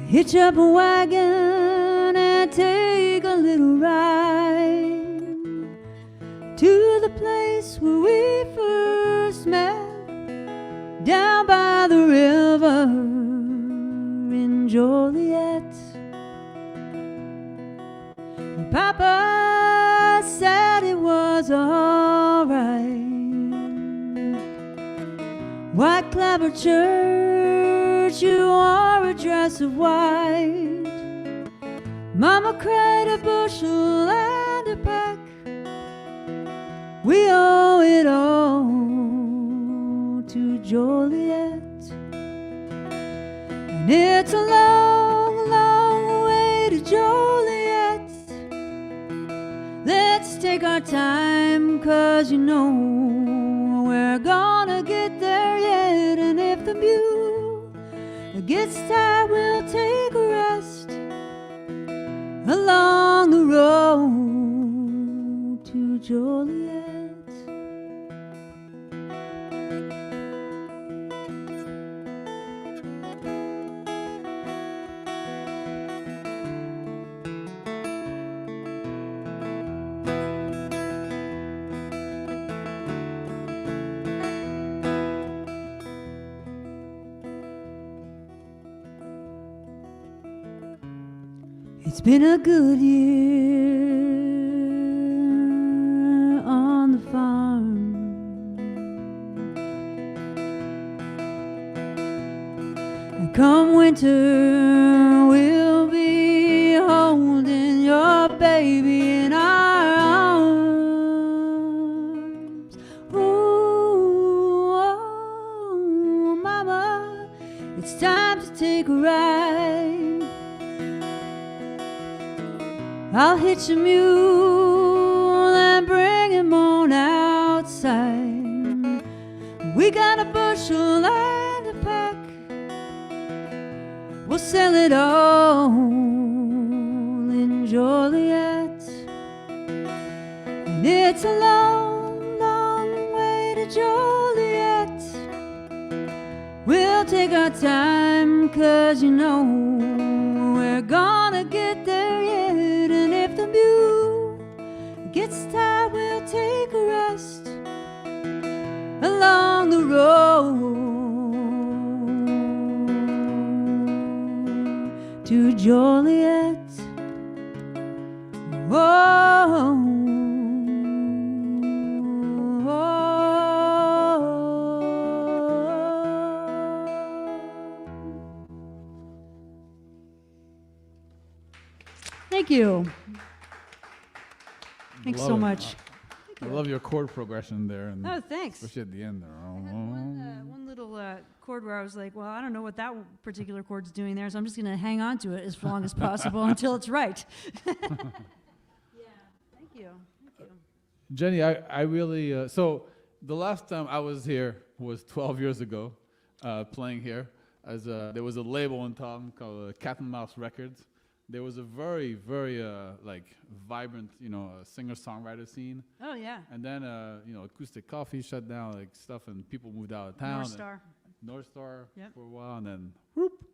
Hitch up a wagon and take a little ride to the place where we first met, down by the river. in Joliet. Papa said it was alright. White clapper church, you wore a dress of white. Mama cried a bushel and a peck. We owe it all to Joliet. And it's a long, long way to Joliet. Let's take our time, 'cause you know we're gonna get there yet. And if the mule gets tired, we'll take a rest along the road to Joliet. It's been a good year on the farm. And come winter, we'll be holding your baby in our arms. Ooh, oh, mama, it's time to take a ride. I'll hitch a mule and bring him on outside. We got a bushel and a peck. We'll sell it all in Joliet. And it's a long, long way to Joliet. We'll take our time, 'cause you know we're gonna get there yet. And if the mule gets tired, we'll take a rest along the road to Joliet. Whoa. Thank you. Thanks so much. I love your chord progression there. And oh, thanks. especially at the end there. I had one little chord where I was like, well, I don't know what that particular chord's doing there, so I'm just going to hang on to it as long as possible until it's right. Yeah, thank you. Thank you. Jenny, I really, so the last time I was here was 12 years ago, playing here. There was a label in town called Cat and Mouse Records. There was a very, very like vibrant, singer-songwriter scene. Oh yeah. And then, Acoustic Coffee shut down, like stuff, and people moved out of town. North Star yep. for a while, and then whoop.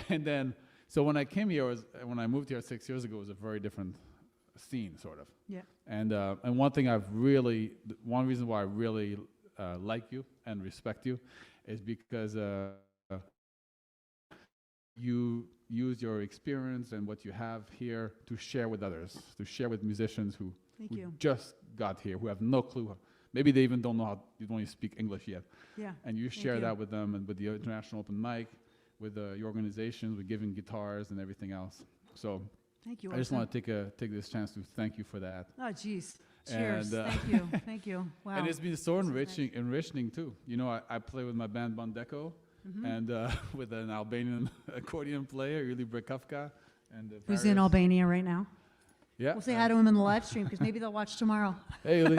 And then, so when I came here, when I moved here 6 years ago, it was a very different scene, sort of. Yeah. And one reason why I really like you and respect you is because you use your experience and what you have here to share with others, to share with musicians who just got here, who have no clue. Maybe they even don't know you don't even speak English yet. Yeah. And you share that with them, and with the International Open Mic, with your organizations, with giving guitars and everything else. So thank you. I just want to take this chance to thank you for that. Oh, geez. Cheers. Thank you. Thank you. Wow. And it's been so enriching too. I play with my band Bondeko. Mm-hmm. And with an Albanian accordion player, Uli Brekavka. Who's in Albania right now. Yeah. We'll say hi to him in the live stream, because maybe they'll watch tomorrow. Hey, Uli.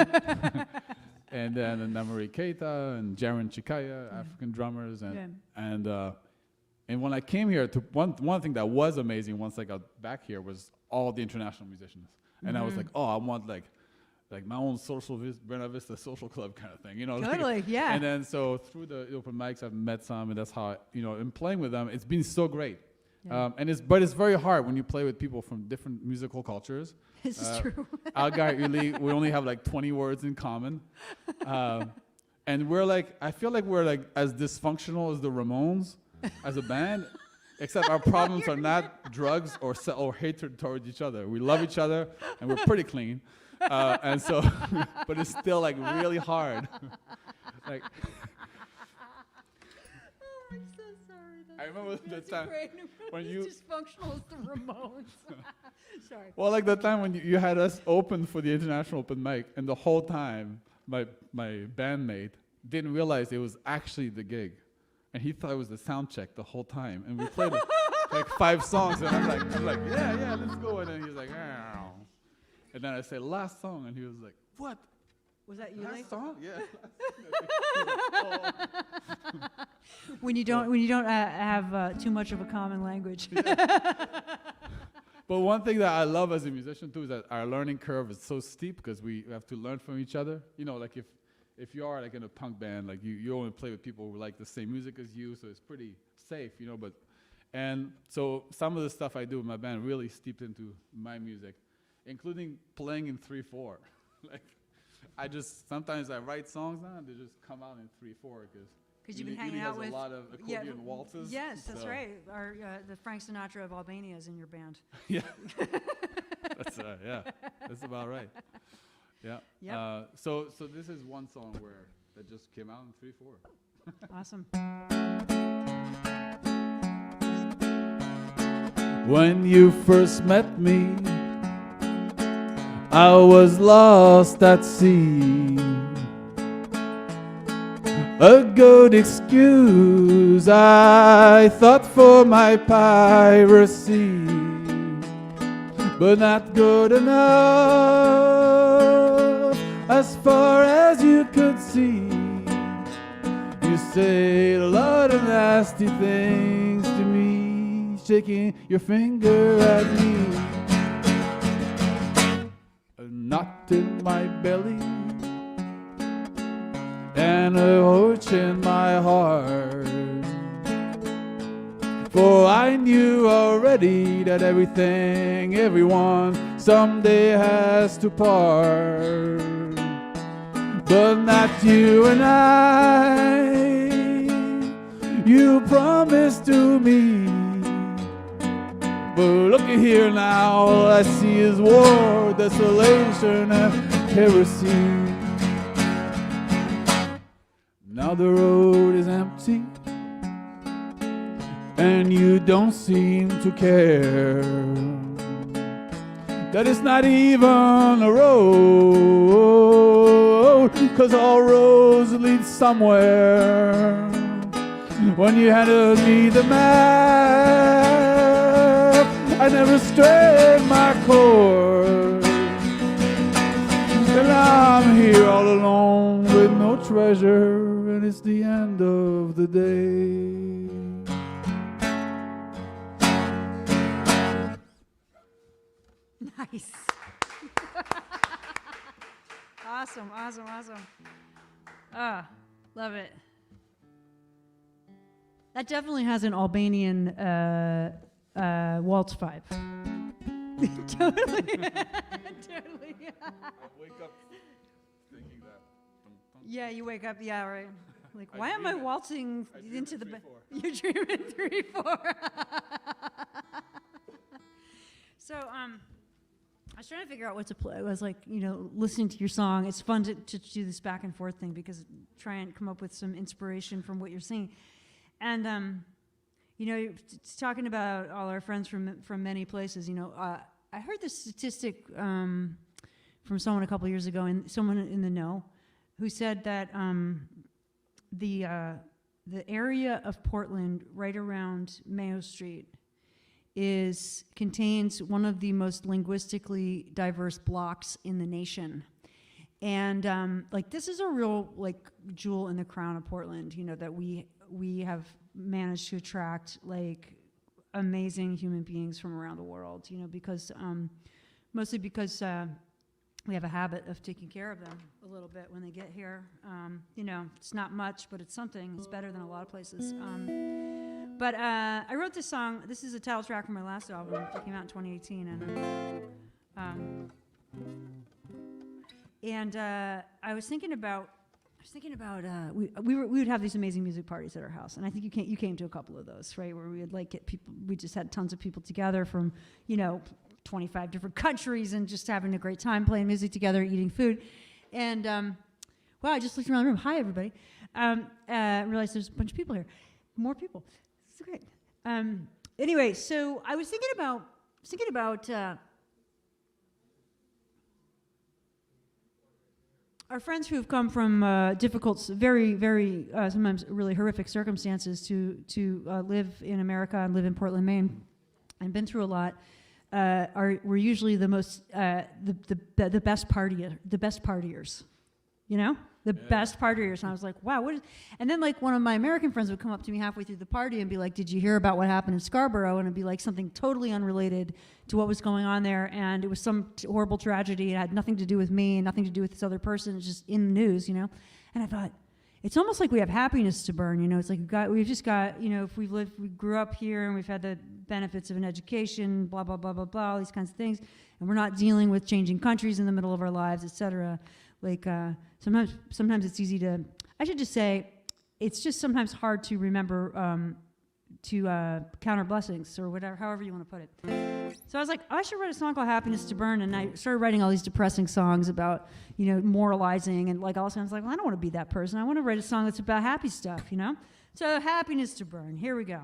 And then Namari Keita and Jaron Chikaya, African drummers. And when I came here, one thing that was amazing once I got back here was all the international musicians. And I was like, oh, I want like my own Buena Vista social club kind of thing, Totally, yeah. And then so through the open mics, I've met some, and that's how in playing with them, it's been so great. Yeah. But it's very hard when you play with people from different musical cultures. This is true. Algar, Uli, we only have like 20 words in common, and I feel like we're like as dysfunctional as the Ramones, as a band. Except our problems are not drugs or hatred towards each other. We love each other, and we're pretty clean. And so, but it's still like really hard. Like, Oh, I'm so sorry. I remember the time when you. Dysfunctional as the Ramones. Sorry. Well, like the time when you had us open for the international open mic, and the whole time my bandmate didn't realize it was actually the gig, and he thought it was the sound check the whole time, and we played like 5 songs, and I'm like, yeah, let's go, and then he's like, ow. And then I said last song, and he was like, what? Was that you? Last song? Yeah. When you don't have too much of a common language. But one thing that I love as a musician too is that our learning curve is so steep because we have to learn from each other. You know, like if you are like in a punk band, like you only play with people who like the same music as you, so it's pretty safe, you know. And so some of the stuff I do with my band really steeped into my music, including playing in 3/4. Like sometimes I write songs now and they just come out in 3/4 because you've been hanging out with a lot of accordion waltzes. Yes, that's right. The Frank Sinatra of Albania is in your band. Yeah. That's about right. Yeah. Yep. So this is one song that just came out in 3/4. Awesome. When you first met me, I was lost at sea. A good excuse I thought for my piracy, but not good enough as far as you could see. You say a lot of nasty things to me, shaking your finger at me. A knot in my belly and a hurt in my heart, for I knew already that everyone someday has to part, but not you and I. You promised to me, but look at here now, all I see is war, desolation, and kerosene. Now the road is empty, and you don't seem to care that it's not even a road, 'cause all roads lead somewhere. When you handed me the map, I never strayed my course, and I'm here all alone with no treasure, and it's the end of the day. Nice. Awesome. Love it. That definitely has an Albanian waltz vibe. Totally. Totally. I wake up thinking that. Yeah, you wake up, yeah, right. Like, why am I waltzing into the bed? You're dreaming 3/4. So, I was trying to figure out what to play. I was like, listening to your song. It's fun to do this back and forth thing because try and come up with some inspiration from what you're singing. And, it's talking about all our friends from many places. I heard this statistic from someone a couple years ago, and someone in the know, who said that the area of Portland right around Mayo Street contains one of the most linguistically diverse blocks in the nation. And this is a real jewel in the crown of Portland, that we have managed to attract amazing human beings from around the world, because mostly because we have a habit of taking care of them a little bit when they get here. It's not much, but it's something. It's better than a lot of places. But I wrote this song. This is a title track from my last album. It came out in 2018. And I was thinking about was thinking about we would have these amazing music parties at our house, and I think you came to a couple of those, right? Where we would like get people. We just had tons of people together from 25 different countries, and just having a great time playing music together, eating food, and wow! I just looked around the room. Hi, everybody. Realized there's a bunch of people here. More people. It's great. Anyway, so I was thinking about our friends who have come from difficult, very, very sometimes really horrific circumstances to live in America and live in Portland, Maine, and been through a lot. Were usually the most the best partiers, the best partiers. And I was like, wow, and then like one of my American friends would come up to me halfway through the party and be like, did you hear about what happened in Scarborough? And it'd be like something totally unrelated to what was going on there. And it was some horrible tragedy. It had nothing to do with me and nothing to do with this other person. It's just in the news, And I thought, it's almost like we have happiness to burn, It's like we've just got, if we grew up here and we've had the benefits of an education, blah, blah, blah, blah, blah, all these kinds of things. And we're not dealing with changing countries in the middle of our lives, et cetera. Like sometimes it's easy to, I should just say, it's just sometimes hard to remember to count our blessings or whatever, however you want to put it. So I was like, I should write a song called Happiness to Burn, and I started writing all these depressing songs about, moralizing, and like all of a sudden I was like, well, I don't want to be that person. I want to write a song that's about happy stuff, So Happiness to Burn, here we go.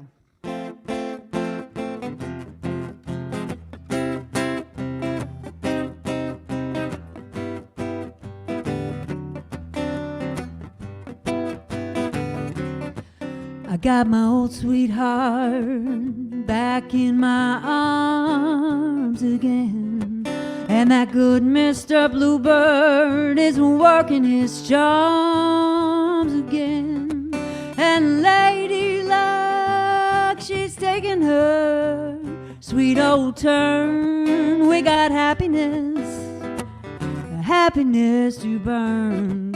I got my old sweetheart back in my arms again, and that good Mr. Bluebird is working his charms again, and Lady Luck, she's taking her sweet old turn. We got happiness to burn.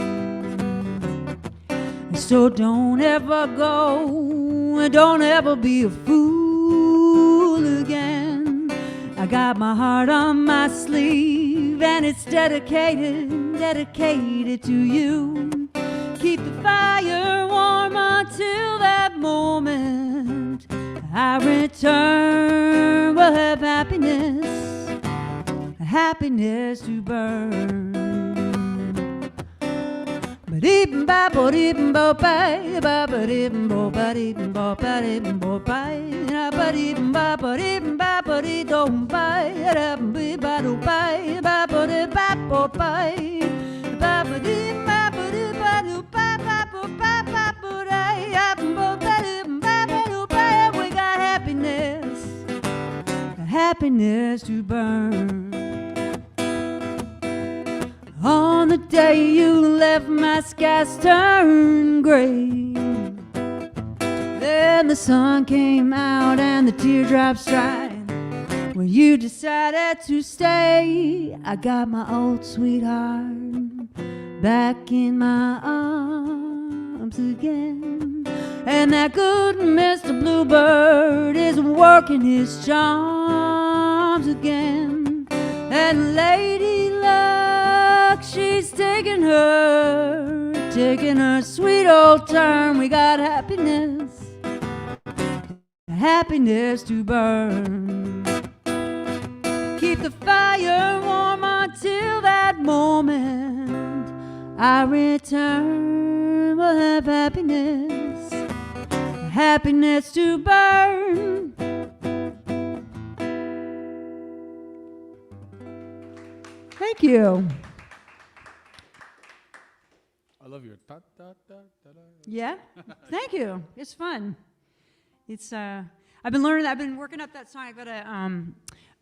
So don't ever go, and don't ever be a fool again. I got my heart on my sleeve, and it's dedicated to you. Keep the fire warm until that moment I return. We'll have happiness to burn. Ba-dee-bum ba ba-dee-bum bo ba ba-ba-dee-bum bo ba-dee-bum bo ba-dee-bum bo ba-dee-bum ba ba-dee-bum ba ba-dee-dum ba-da-bum-bee-ba-do ba ba-ba-dee-ba-bo ba-ba-dee-bum ba-ba-dee-ba-do ba-ba-bo-ba-ba-bo-dee-bum bo-ba-dee-bum ba-ba-do ba. We got happiness to burn. On the day you left, my skies turned gray. Then the sun came out and the teardrops dried. When you decided to stay, I got my old sweetheart back in my arms again. And that good Mr. Bluebird is working his charms again. And Lady Luck, she's taking her sweet old turn. We got happiness to burn. Keep the fire warm until that moment I return. We'll have happiness to burn. Thank you. I love your ta ta ta ta ta. Yeah, thank you. It's fun. It's I've been working up that song. I got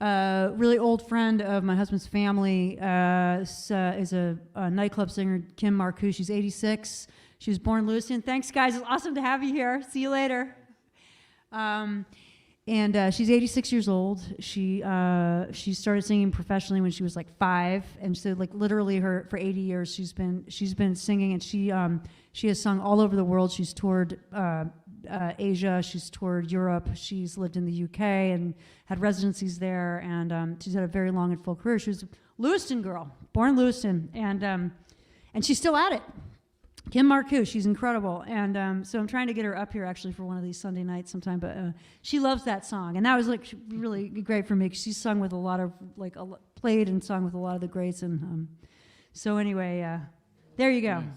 a really old friend of my husband's family is a nightclub singer, Kim Marcoux. She's 86. She was born in Lewiston. Thanks, guys. It's awesome to have you here. See you later. And she's 86 years old. She started singing professionally when she was like 5, and so like literally for 80 years she's been singing, and she has sung all over the world. She's toured Asia, she's toured Europe, she's lived in the UK and had residencies there, and she's had a very long and full career. She was a Lewiston girl, born in Lewiston, and she's still at it. Kim Marcoux, she's incredible, and so I'm trying to get her up here actually for one of these Sunday nights sometime. But she loves that song, and that was like really great for me. 'Cause she's sung with a lot of played and sung with a lot of the greats, and so anyway, there you go. Nice.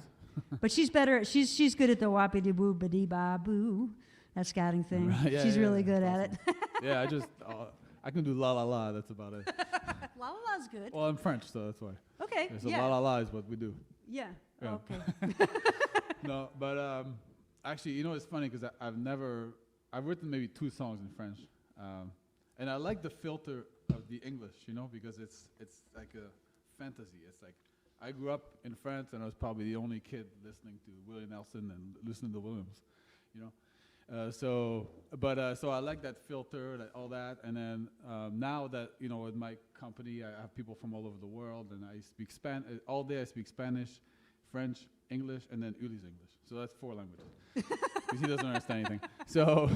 But she's better. She's good at the whoppity boo ba ba boo, that scatting thing. Right, yeah, she's really good awesome. at it. Yeah, I can do la la la. That's about it. La la la's good. Well, I'm French, so that's why. Okay. So Yeah. la la la is what we do. Yeah. Yeah. Okay. No, but actually, you know, it's funny because I've written maybe 2 songs in French, and I like the filter of the English, you know, because it's like a fantasy. It's like I grew up in France, and I was probably the only kid listening to Willie Nelson and listening to Williams, you know. So I like that filter, all that, and then now that, you know, with my company, I have people from all over the world, and I speak all day. I speak Spanish, French, English, and then Uli's English. So that's 4 languages, because he doesn't understand anything. So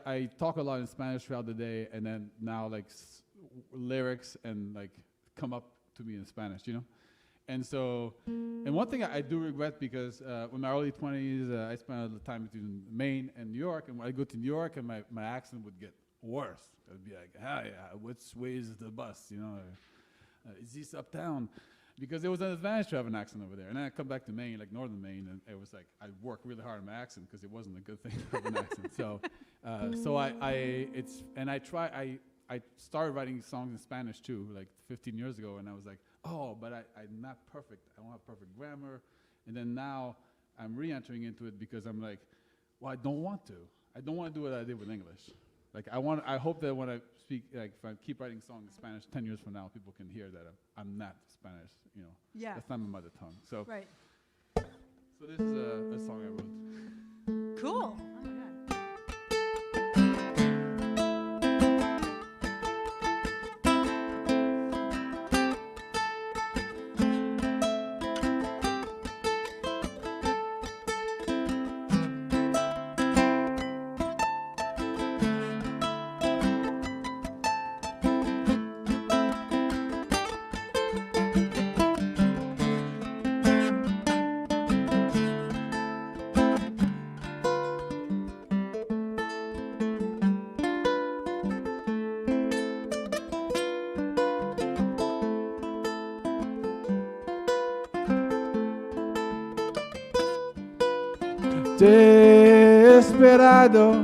I talk a lot in Spanish throughout the day, and then now like lyrics and like come up to me in Spanish, you know. And one thing I do regret, because in my early 20s, I spent a lot of time between Maine and New York, and when I go to New York, and my accent would get worse. It would be like, which way is the bus, you know? Is this uptown? Because there was an advantage to have an accent over there. And then I come back to Maine, like northern Maine, and it was like I worked really hard on my accent because it wasn't a good thing to have an accent. So I started writing songs in Spanish too, like 15 years ago, and I was like, oh, but I'm not perfect. I don't have perfect grammar. And then now I'm re-entering into it because I'm like, well, I don't want to. I don't want to do what I did with English. Like I hope that when I speak, like if I keep writing songs in Spanish 10 years from now, people can hear that I'm not Spanish, you know. Yeah. That's not my mother tongue. So Right. So this is a song I wrote. Cool. Oh my God. Te he esperado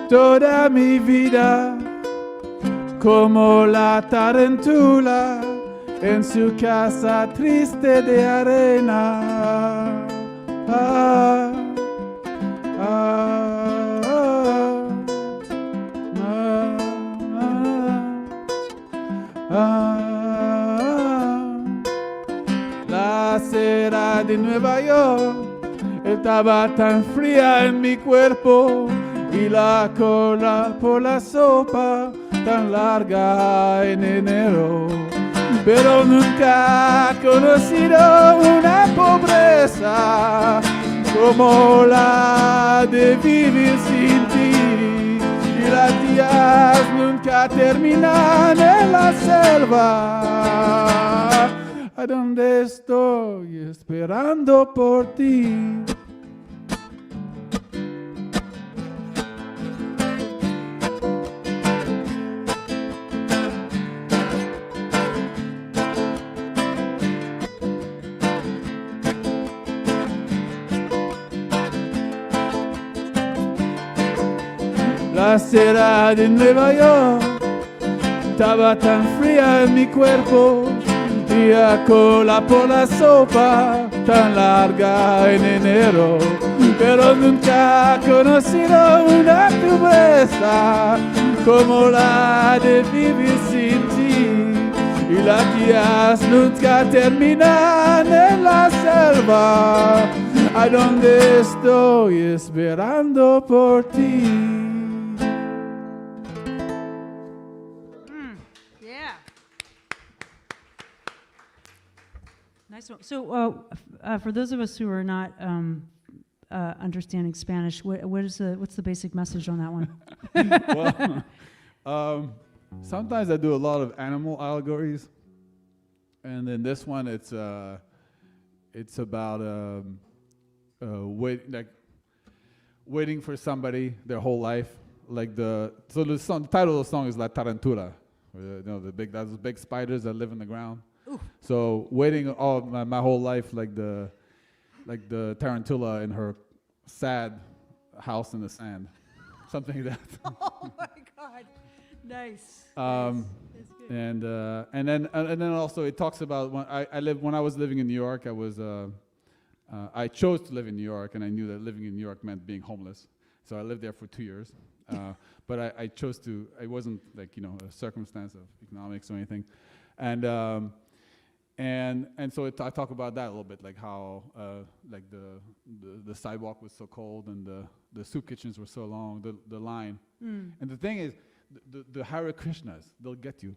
toda mi vida como la tarantula en su casa triste de arena. Ah, ah, ah, ah, ah. La acera de Nueva York estaba tan fría en mi cuerpo y la cola por la sopa tan larga en enero. Pero nunca he conocido una pobreza como la de vivir sin ti. Y las días nunca terminan en la selva, a donde estoy esperando por ti. La acera de Nueva York estaba tan fría en mi cuerpo y la cola por la sopa tan larga en enero. Pero nunca he conocido una pobreza como la de vivir sin ti. Y las días nunca terminan en la selva, a donde estoy esperando por ti. Nice one. So, for those of us who are not understanding Spanish, what's the basic message on that one? Well, sometimes I do a lot of animal allegories, and then this one, it's it's about waiting for somebody their whole life. Like the title of the song is La Tarantula. Those big spiders that live in the ground. Ooh. So waiting all my whole life, like the tarantula in her sad house in the sand, something like that. Oh my God, nice. That's good. And then also it talks about when I was living in New York. I chose to live in New York, and I knew that living in New York meant being homeless. So I lived there for 2 years. But I chose to. It wasn't like a circumstance of economics or anything, and so I talk about that a little bit, like how like the sidewalk was so cold and the soup kitchens were so long, the line. And the thing is, the Hare Krishnas, they'll get you,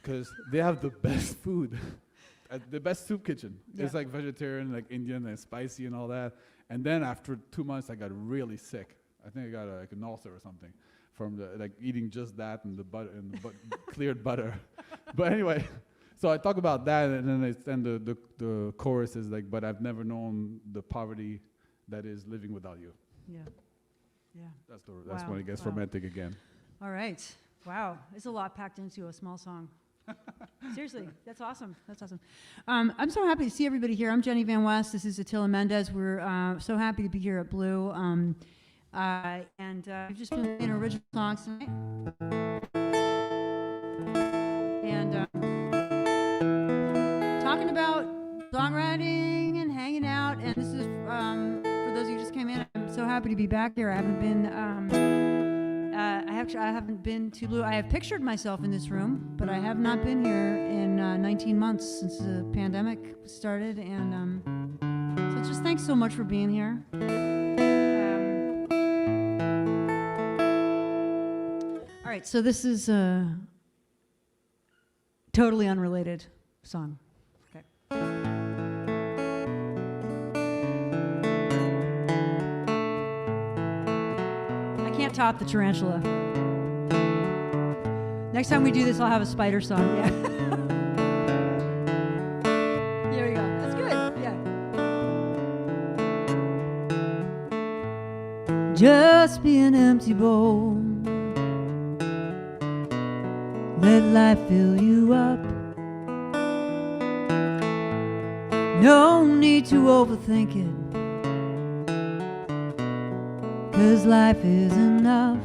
because they have the best food, the best soup kitchen. Yeah. It's like vegetarian, like Indian, and spicy and all that. And then after 2 months, I got really sick. I think I got like an ulcer or something from eating just that and the butter and cleared butter. But anyway, so I talk about that, and then the chorus is like, but I've never known the poverty that is living without you. Yeah, yeah. That's when it gets romantic again. All right. Wow, there's a lot packed into a small song. Seriously, that's awesome. That's awesome. I'm so happy to see everybody here. I'm Jenny VanWest. This is Attila Mendez. We're so happy to be here at Blue. We've just been playing original songs tonight. And talking about songwriting and hanging out. And this is, for those of you who just came in, I'm so happy to be back here. I haven't been, I haven't been to Blue. I have pictured myself in this room, but I have not been here in 19 months since the pandemic started. And so just thanks so much for being here. All right, so this is a totally unrelated song. Okay. I can't top the tarantula. Next time we do this, I'll have a spider song. Yeah. There we go. That's good. Yeah. Just be an empty bowl. Let life fill you up. No need to overthink it, 'cause life is enough.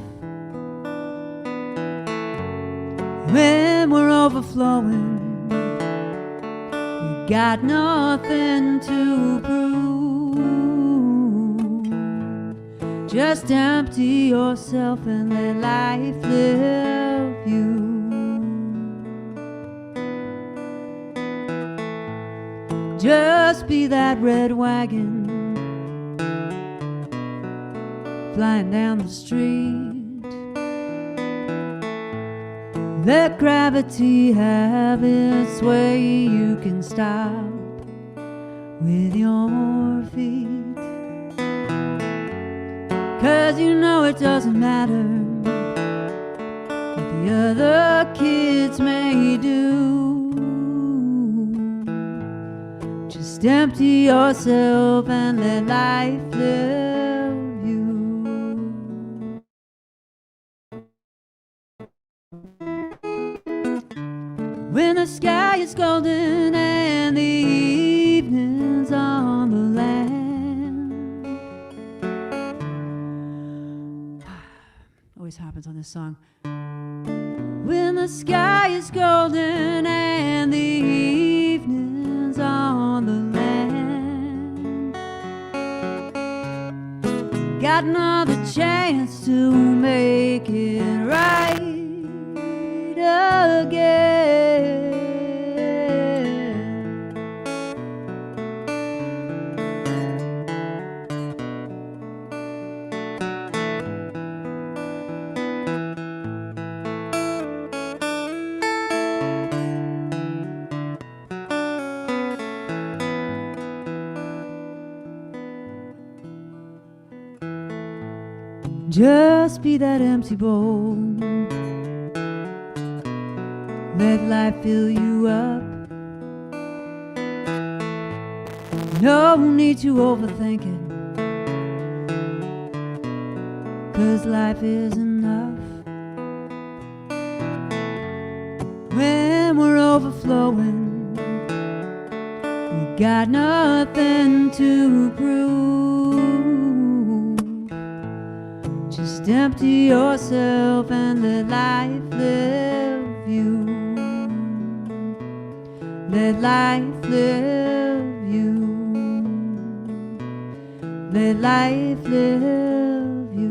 When we're overflowing, we got nothing to prove. Just empty yourself and let life live you. Just be that red wagon flying down the street. Let gravity have its way. You can stop with your feet, 'cause you know it doesn't matter what the other kids may do. Just empty yourself and let life live you. When the sky is golden and the evening's on the land. Always happens on this song. When the sky is golden and the evening's on the land, got another chance to make it right again. Just be that empty bowl. Let life fill you up. no need to overthink it, 'cause life is enough. When we're overflowing, we got nothing to prove. Just empty yourself and let life live you. Let life live you. Let life live you.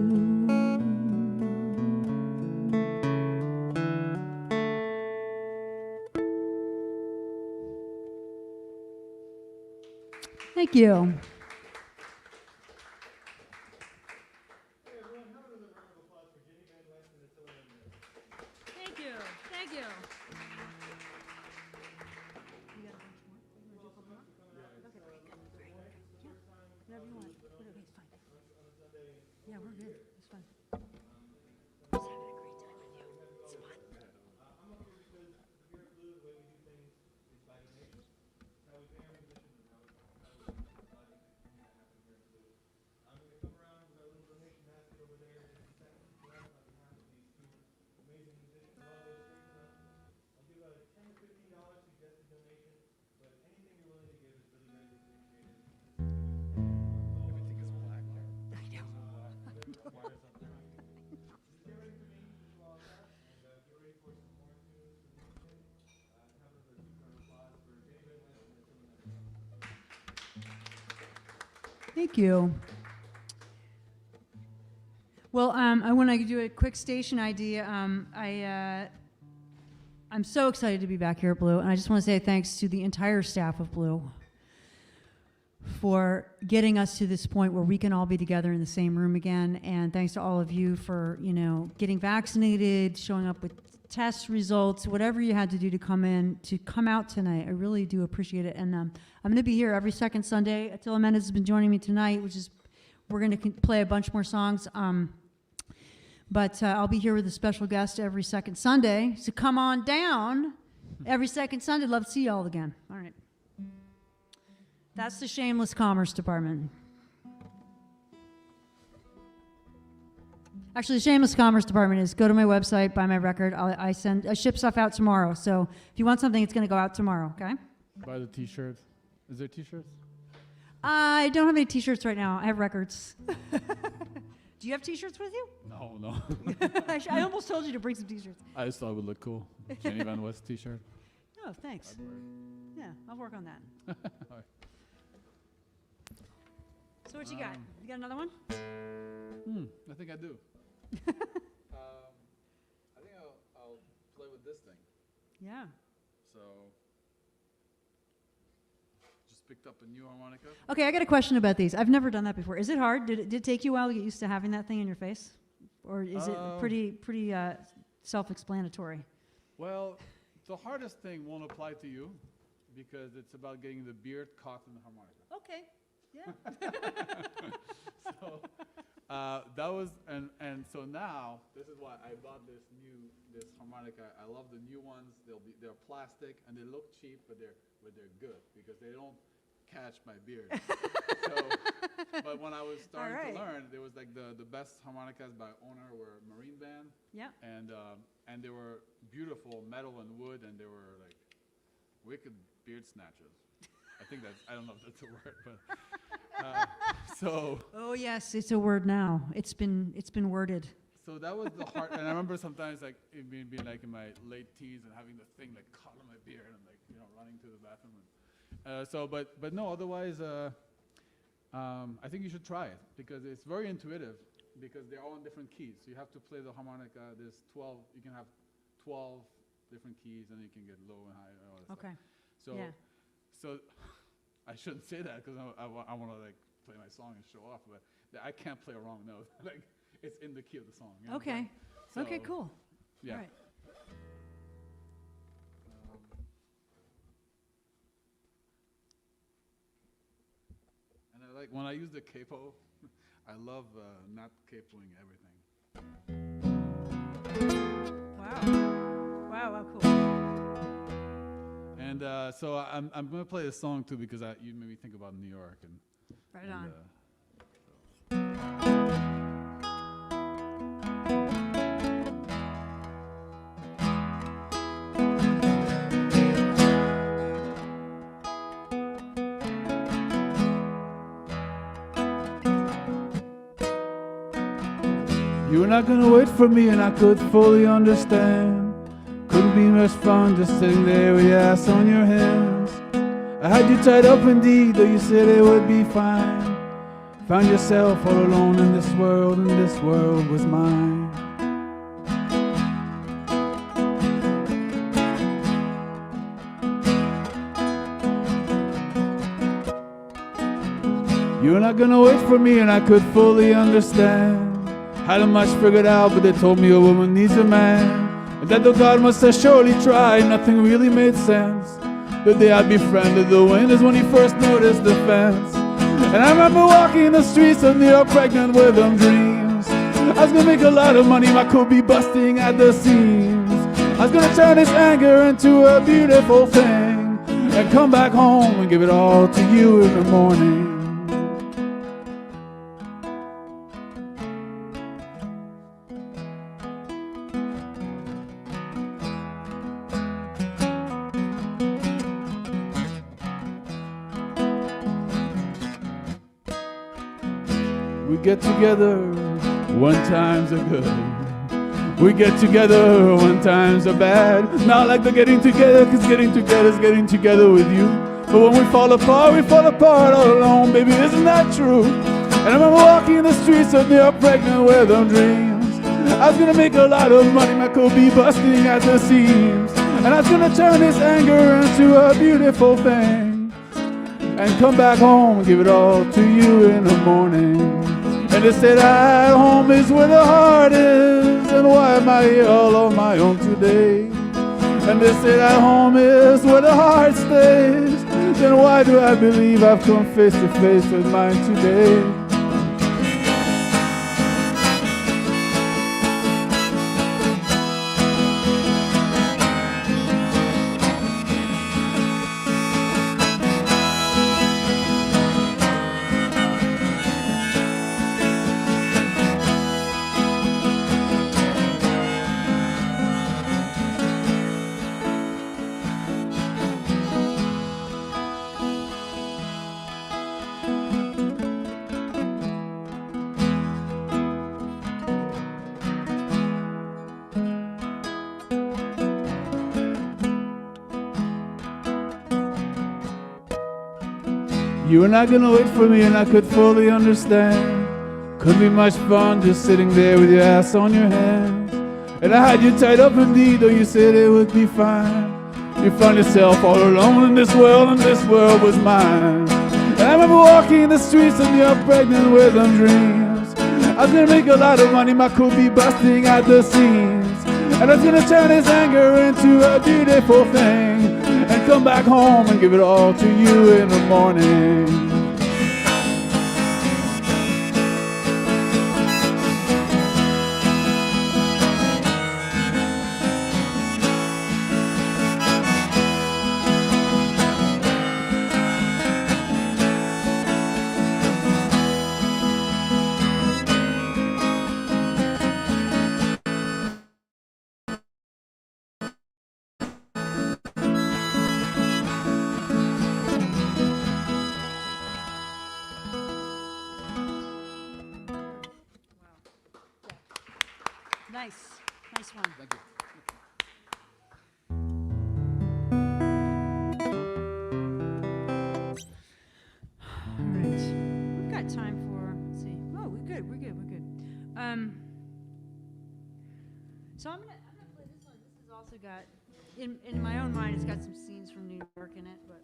Thank you. Thank you. Thank you. Whatever you want. Okay, it's fine. Yeah, we're good. It's fine. Just having a great time with you. It's fun. Thank you. Well, I want to do a quick station ID. I'm so excited to be back here at Blue, and I just want to say thanks to the entire staff of Blue for getting us to this point where we can all be together in the same room again. And thanks to all of you for, getting vaccinated, showing up with test results, whatever you had to do to come out tonight. I really do appreciate it. And I'm going to be here every second Sunday. Attila Mendes has been joining me tonight, we're going to play a bunch more songs. But I'll be here with a special guest every second Sunday. So come on down every second Sunday. Love to see you all again. All right. That's the Shameless Commerce Department. Actually, the Shameless Commerce Department is go to my website, buy my record. I ship stuff out tomorrow. So if you want something, it's going to go out tomorrow, okay? Buy the t-shirts. Is there t-shirts? I don't have any t-shirts right now. I have records. Do you have t-shirts with you? No. I almost told you to bring some t-shirts. I just thought it would look cool. Jenny VanWest t-shirt. Oh, thanks. Yeah, I'll work on that. All right. So what you got? You got another one? I think I do. I think I'll play with this thing. Yeah. So, just picked up a new harmonica. Okay, I got a question about these. I've never done that before. Is it hard? Did it take you a while to get used to having that thing in your face? Or is it pretty self-explanatory? Well, the hardest thing won't apply to you because it's about getting the beard caught in the harmonica. Okay. Yeah. So that was, and so now this is why I bought this harmonica. I love the new ones. They're plastic and they look cheap, but they're good because they don't catch my beard. But when I was starting to learn, there was like the best harmonicas by owner were Marine Band. Yeah. And they were beautiful metal and wood, and they were like wicked beard snatchers. I don't know if that's a word, but so. Oh yes, it's a word now. It's been worded. So that was the hard, and I remember sometimes like it being like in my late teens and having the thing like caught on my beard and like running to the bathroom. But no, otherwise I think you should try it because it's very intuitive because they're all in different keys. So you have to play the harmonica. There's 12. You can have 12 different keys, and you can get low and high and all that stuff. So. Yeah. So I shouldn't say that because I want to like play my song and show off, but I can't play a wrong note. Like it's in the key of the song. Okay. So, okay. Cool. Yeah. All right. And I like when I use the capo. I love not capoing everything. Wow. Wow. Cool. And And so I'm going to play this song too because you made me think about New York. Right on. You were not gonna wait for me, and I could fully understand. Couldn't be much fun just sitting there with your ass on your hands. I had you tied up indeed, though you said it would be fine. Found yourself all alone in this world, and this world was mine. You were not gonna wait for me, and I could fully understand. Hadn't much figured out, but they told me a woman needs a man, and that though God must have surely tried, nothing really made sense. The day I befriended the wind is when he first noticed the fence. And I remember walking the streets of New York pregnant with them dreams. I was gonna make a lot of money, I could be busting at the seams. I was gonna turn this anger into a beautiful thing, and come back home and give it all to you in the morning. We get together when times are good. We get together when times are bad. Not like the getting together, cause getting together is getting together with you. But when we fall apart all alone, baby, isn't that true? And I remember walking the streets of New York pregnant with them dreams. I was gonna make a lot of money, I could be busting at the seams. And I was gonna turn this anger into a beautiful thing, and come back home and give it all to you in the morning. And they said at home is where the heart is, and why am I here all on my own today? And they said at home is where the heart stays, then why do I believe I've come face to face with mine today? You were not gonna wait for me, and I could fully understand. Couldn't be much fun just sitting there with your ass on your hands. And I had you tied up indeed, though you said it would be fine. You found yourself all alone in this world, and this world was mine. And I remember walking the streets of New York pregnant with them dreams. I was gonna make a lot of money, I could be busting at the seams. And I was gonna turn this anger into a beautiful thing, and come back home and give it all to you in the morning. Nice one. Thank you. All right, we've got time for, let's see. Oh, we're good. So I'm gonna play this one. This has also got, in my own mind, it's got some scenes from New York in it, but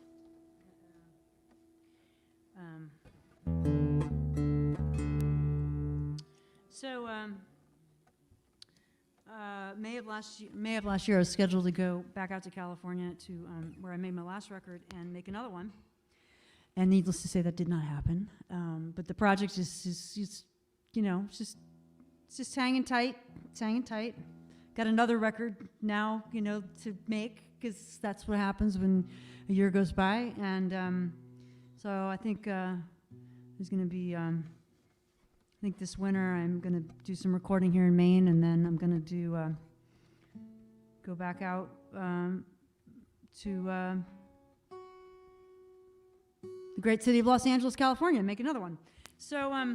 May of last year, I was scheduled to go back out to California to where I made my last record and make another one. And needless to say, that did not happen. But the project is just hanging tight. It's hanging tight. got another record now, to make, because that's what happens when a year goes by. And so I think there's going to be, I think this winter I'm going to do some recording here in Maine, and then I'm going to do, go back out to the great city of Los Angeles, California, and make another one. So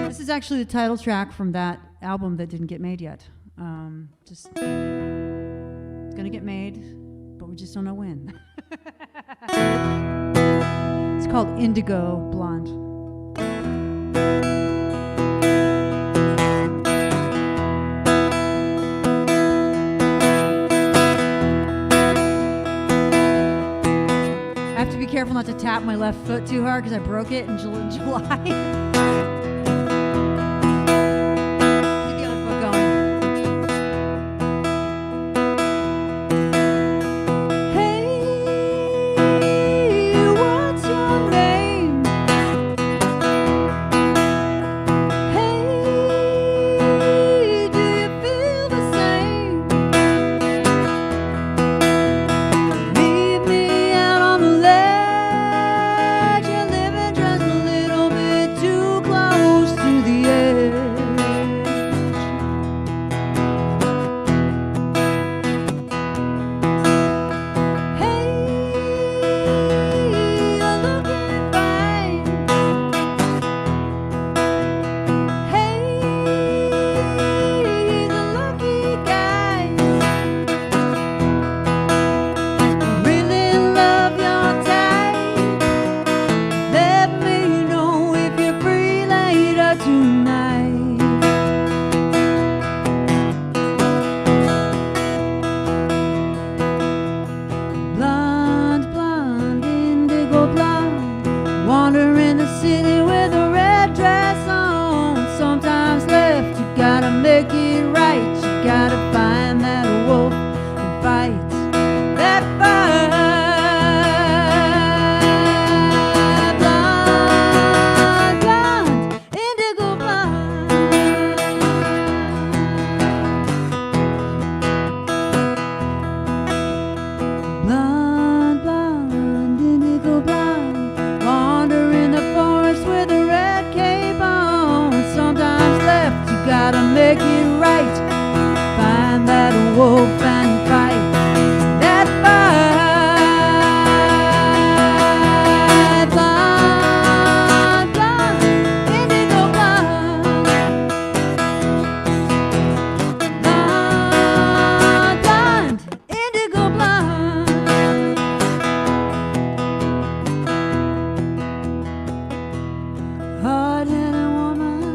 this is actually the title track from that album that didn't get made yet. It's gonna get made, but we just don't know when. It's called Indigo Blonde. I have to be careful not to tap my left foot too hard because I broke it in July. Get the other foot going. Hey, what's your name? Hey, do you feel the same? Meet me out on the ledge. You're living just a little bit too close to the edge. Hey, you're looking fine. Hey, he's a lucky guy. Really love your type. Let me know if you're free later tonight. Blonde, blonde, indigo blonde, wandering the city with a red dress on. Sometimes left, you gotta make it right. You gotta find that wolf and fight that fight. Blonde, blonde, indigo blonde. Blonde, blonde, indigo blonde, wandering the forest with a red cape on. Sometimes left, you gotta make it right. Find that wolf and fight that fight. Blonde, blonde, indigo blonde. Blonde, blonde, indigo blonde. Hard-headed woman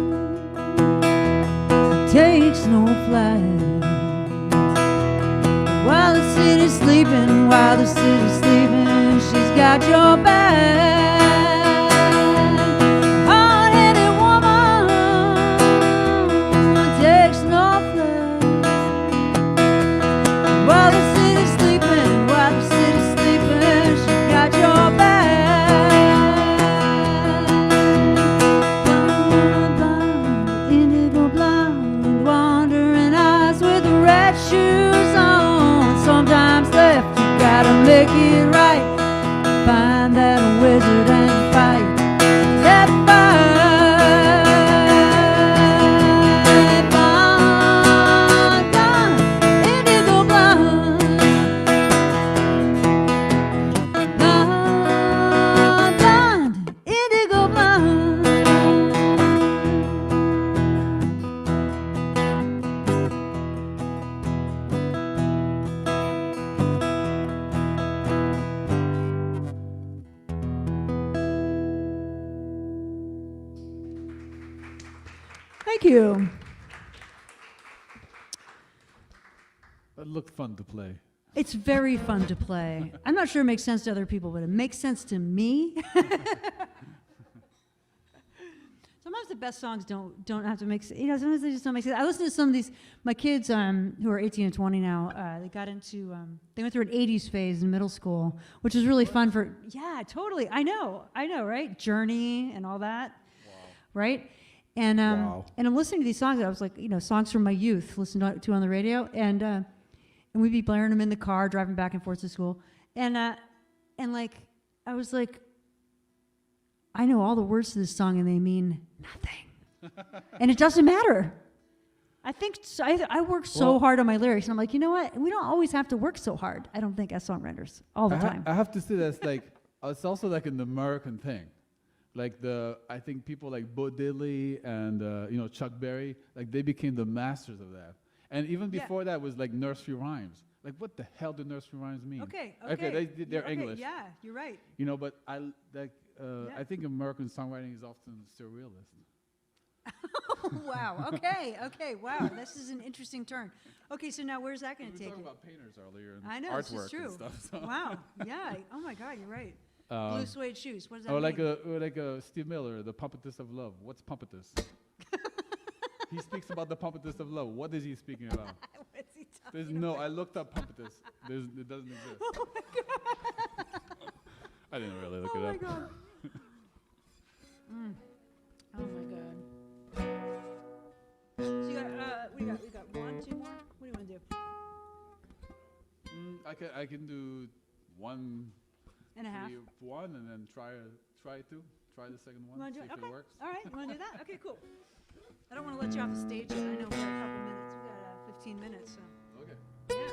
takes no flight. While the city's sleeping, she's got your back. Hard-headed woman takes no flight. While the city's sleeping, she's got your back. Blonde, blonde, indigo blonde, wandering eyes with the red shoes on. Sometimes left, you gotta make it right. Find that wizard and fight that fight. Blonde, blonde, indigo blonde. Blonde, blonde, indigo blonde. Thank you. That looked fun to play. It's very fun to play. I'm not sure it makes sense to other people, but it makes sense to me. Sometimes the best songs don't have to make sense. Sometimes they just don't make sense. I listen to some of these, my kids who are 18 and 20 now, they got into, they went through an 80s phase in middle school, which was really fun yeah, totally. I know, right? Journey and all that, right? And Wow. and I'm listening to these songs. I was like, songs from my youth, listening to on the radio, and we'd be blaring them in the car, driving back and forth to school, and like I was like, I know all the words to this song, and they mean nothing, and it doesn't matter. I think I work so hard on my lyrics, and I'm like, you know what? We don't always have to work so hard. I don't think as songwriters all the time. I have to say that's like it's also like an American thing. Like I think people like Bo Diddley and Chuck Berry, like they became the masters of that. And even before that was like nursery rhymes. Like what the hell do nursery rhymes mean? Okay. They're English. Yeah, you're right. But I think American songwriting is often surrealist. Wow. Okay. Wow. This is an interesting turn. Okay, so now where's that going to take you? We were talking about painters earlier and I know, artwork this is true. and stuff. So. Wow. Yeah. Oh my God, you're right. Blue suede shoes. What does that mean? Like Steve Miller, the pompatus of love. What's pompatus? He speaks about the pompatus of love. What is he speaking about? What is he talking about? I looked up pompatus. It doesn't exist. Oh my God. I didn't really look Oh it my up. God. Oh my God. So you got, we got one, two more? What do you want to do? I can do one And a half? one and then try two. Try the second one. You want to See do it? if Okay. it works. All right. You want to do that? Okay, cool. I don't want to let you off the stage yet. I know we got a couple minutes. We got 15 minutes. So. Okay. Yeah.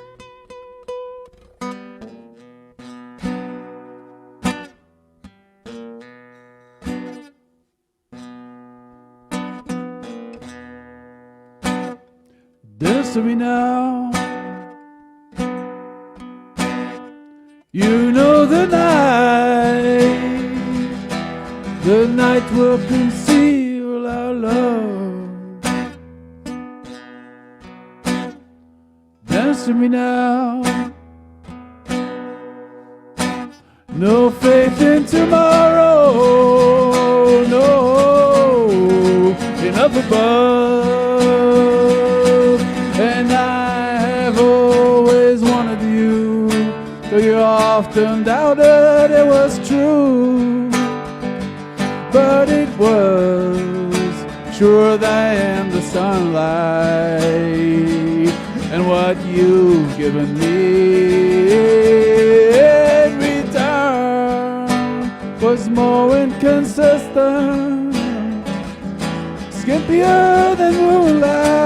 Dance to me now. You know the night will conceal our love. Dance to me now. No faith in tomorrow, no, in up above. And I have always wanted you, though you often doubted it was true. But it was truer than the sunlight, and what you've given me in return was more inconsistent, skimpier than moonlight.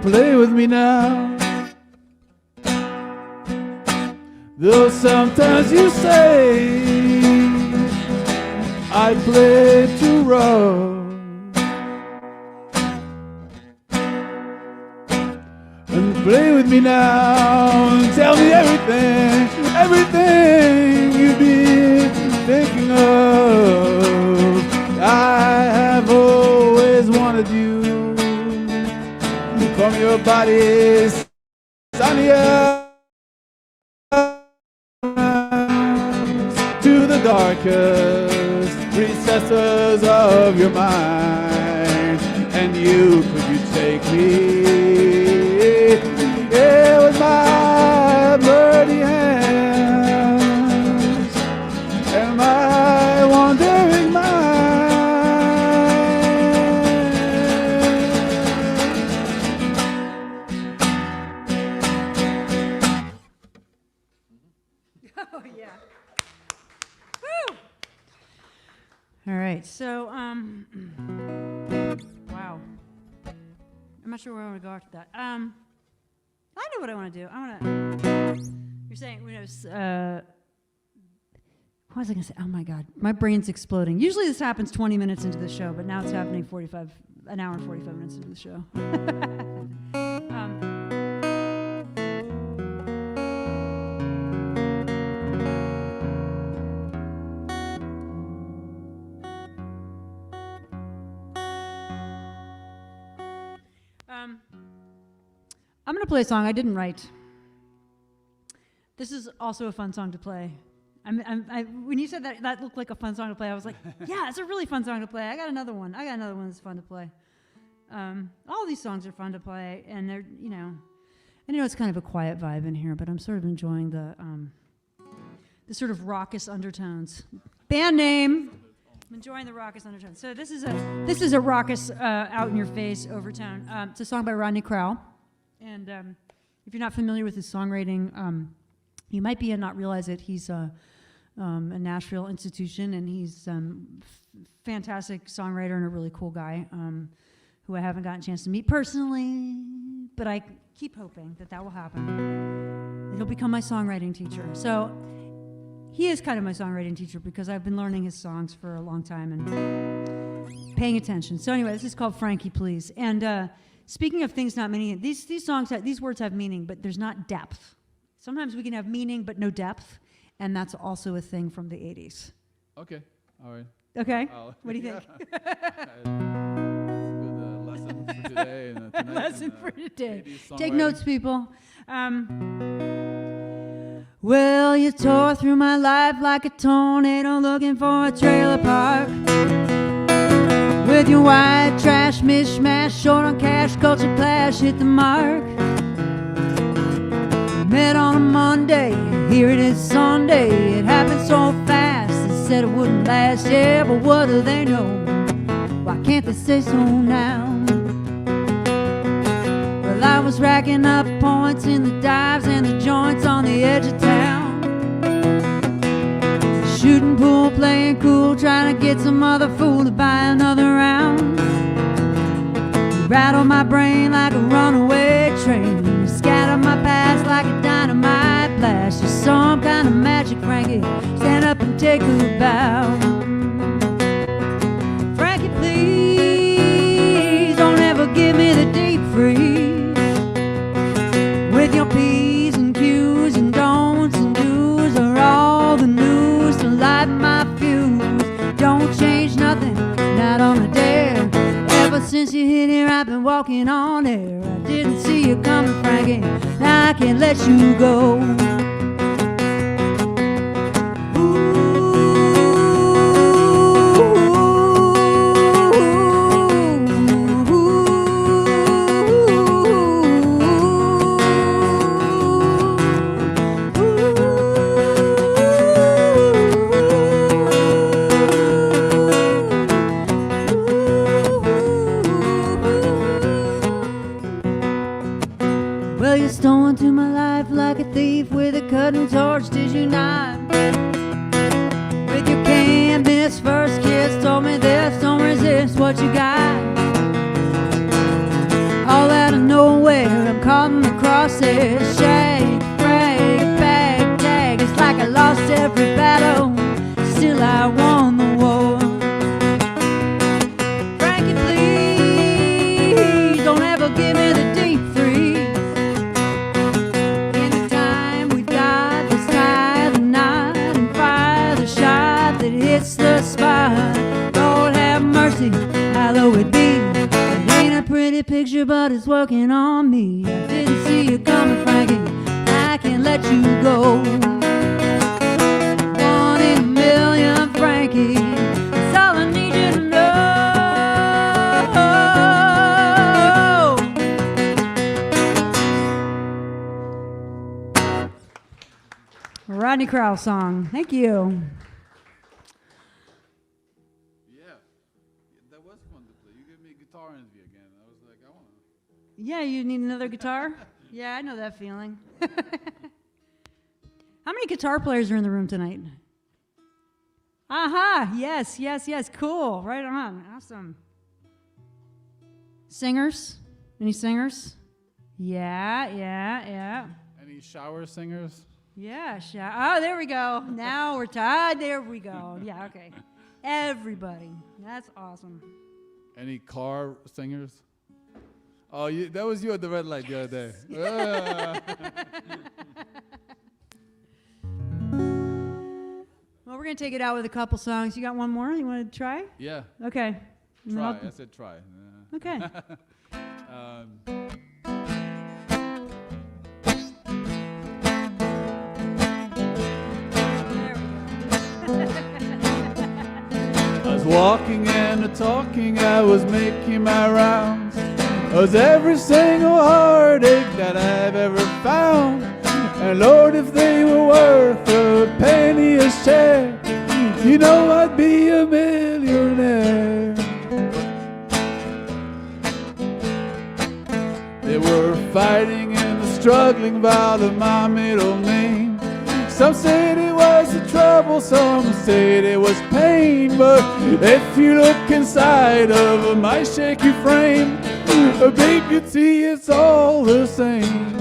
Play with me now. Though sometimes you say I play too rough, and play with me now and tell me everything, everything you've been thinking of. I have always wanted you. From your body's sunnier to the darkest recesses of your mind. And could you take me? Yeah, with my bloody hands and my wandering mind. Oh, yeah. Woo! All right, so, wow. I'm not sure where I want to go after that. I know what I want to do. You're saying, what was I going to say? Oh, my God. My brain's exploding. Usually this happens 20 minutes into the show, but now it's happening 45 an hour and 45 minutes into the show. I'm going to play a song I didn't write. This is also a fun song to play. When you said that looked like a fun song to play, I was like, yeah, it's a really fun song to play. I got another one that's fun to play. All these songs are fun to play, and they're, I know it's kind of a quiet vibe in here, but I'm sort of enjoying the sort of raucous undertones. Band name. I'm enjoying the raucous undertones. So this is a raucous, out in your face overtone. It's a song by Rodney Crowell, and if you're not familiar with his songwriting, you might be and not realize it. He's a Nashville institution, and he's fantastic songwriter and a really cool guy who I haven't gotten a chance to meet personally, but I keep hoping that will happen. And he'll become my songwriting teacher. So he is kind of my songwriting teacher because I've been learning his songs for a long time and paying attention. So anyway, this is called Frankie Please. And speaking of things not meaning, these words have meaning, but there's not depth. Sometimes we can have meaning but no depth, and that's also a thing from the 80s. Okay, all right. Okay, what do you think? Lesson for today. And, lesson for today. Take notes, people. Well, you tore through my life like a tornado looking for a trailer park. With your white trash mishmash, short on cash, culture clash, hit the mark. Met on a Monday, here it is Sunday. It happened so fast, they said it wouldn't last. Yeah, but what do they know? Why can't they say so now? Well, I was racking up points in the dives and the joints on the edge of town. Shooting pool, playing cool, trying to get some other fool to buy another round. You rattle my brain like a runaway train. You scatter my past like a dynamite blast. You're some kind of magic, Frankie. Stand up and take a bow. Frankie, please don't ever give me the deep freeze with your P's and Q's and don'ts and do's are all the news to light my fuse. Don't change nothing, not on a dare. Ever since you hit here, I've been walking on air. I didn't see you coming, Frankie. Now I can't let you go. Well, you stole into my life like a thief with a cutting torch, did you not? With your can't miss first kiss, told me this, don't resist what you got. All out of nowhere, I'm caught in the crosshairs. Shag, frag, bag, tag. It's like I lost every battle, still I won the war. Frankie, please don't ever give me the deep freeze. Anytime we got, let's tie the knot and fire the shot that hits the spot. Lord have mercy, hallowed it be. It ain't a pretty picture, but it's working on me. I didn't see you coming, Frankie. I can't let you go. 1 in a million, Frankie. That's all I need you to know. Rodney Crowell song. Thank you. Yeah, that was fun to play. You gave me a guitar interview again. I was like, I want to. Yeah, you need another guitar? Yeah, I know that feeling. How many guitar players are in the room tonight? Aha, yes, yes, yes, cool, right on, awesome. Singers? Any singers? Yeah. Any shower singers? Yeah, oh, there we go. Now we're tied, there we go. Yeah, okay. Everybody, that's awesome. Any car singers? Oh, that was you at the red light the other day. Ah. Well, we're going to take it out with a couple songs. You got one more you want to try? Yeah. Okay. Try. I said try. Okay. I was walking and talking, I was making my rounds. Was every single heartache that I've ever found. And Lord, if they were worth a penny a share, you know I'd be a millionaire. They were fighting and struggling about my middle name. Some said it was the trouble, some said it was pain. But if you look inside of my shaky frame, babe, you'd see it's all the same.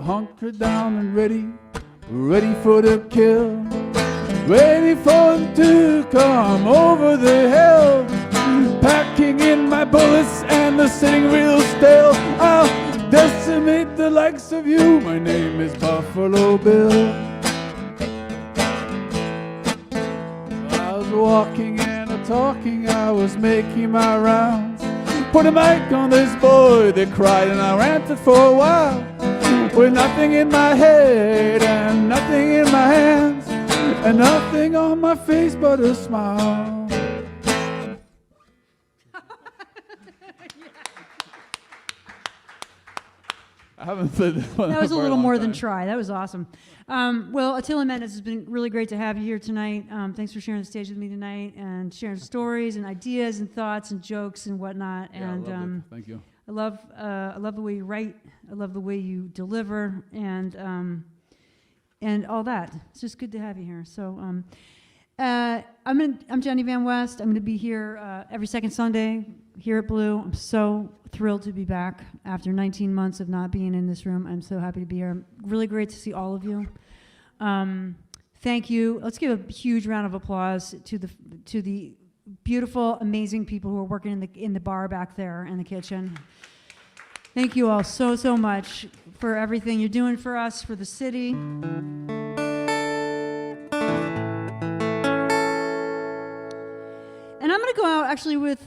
Hunkered down and ready for the kill, ready for them to come over the hill. Packing in my bullets and the sitting real still. I'll decimate the likes of you. My name is Buffalo Bill. I was walking and talking, I was making my rounds. Put a mic on this boy that cried and I ranted for a while. With nothing in my head and nothing in my hands and nothing on my face but a smile. I haven't played that one. That was a little more than try. That was awesome. Well, Attila Mendez, has been really great to have you here tonight. Thanks for sharing the stage with me tonight and sharing stories and ideas and thoughts and jokes and whatnot. Yeah, and I loved it. Thank you. I love the way you write. I love the way you deliver and all that. It's just good to have you here. So I'm Jenny VanWest. I'm going to be here every second Sunday here at Blue. I'm so thrilled to be back after 19 months of not being in this room. I'm so happy to be here. Really great to see all of you. Thank you. Let's give a huge round of applause to the beautiful, amazing people who are working in the bar back there in the kitchen. Thank you all so much for everything you're doing for us, for the city. And I'm going to go out actually with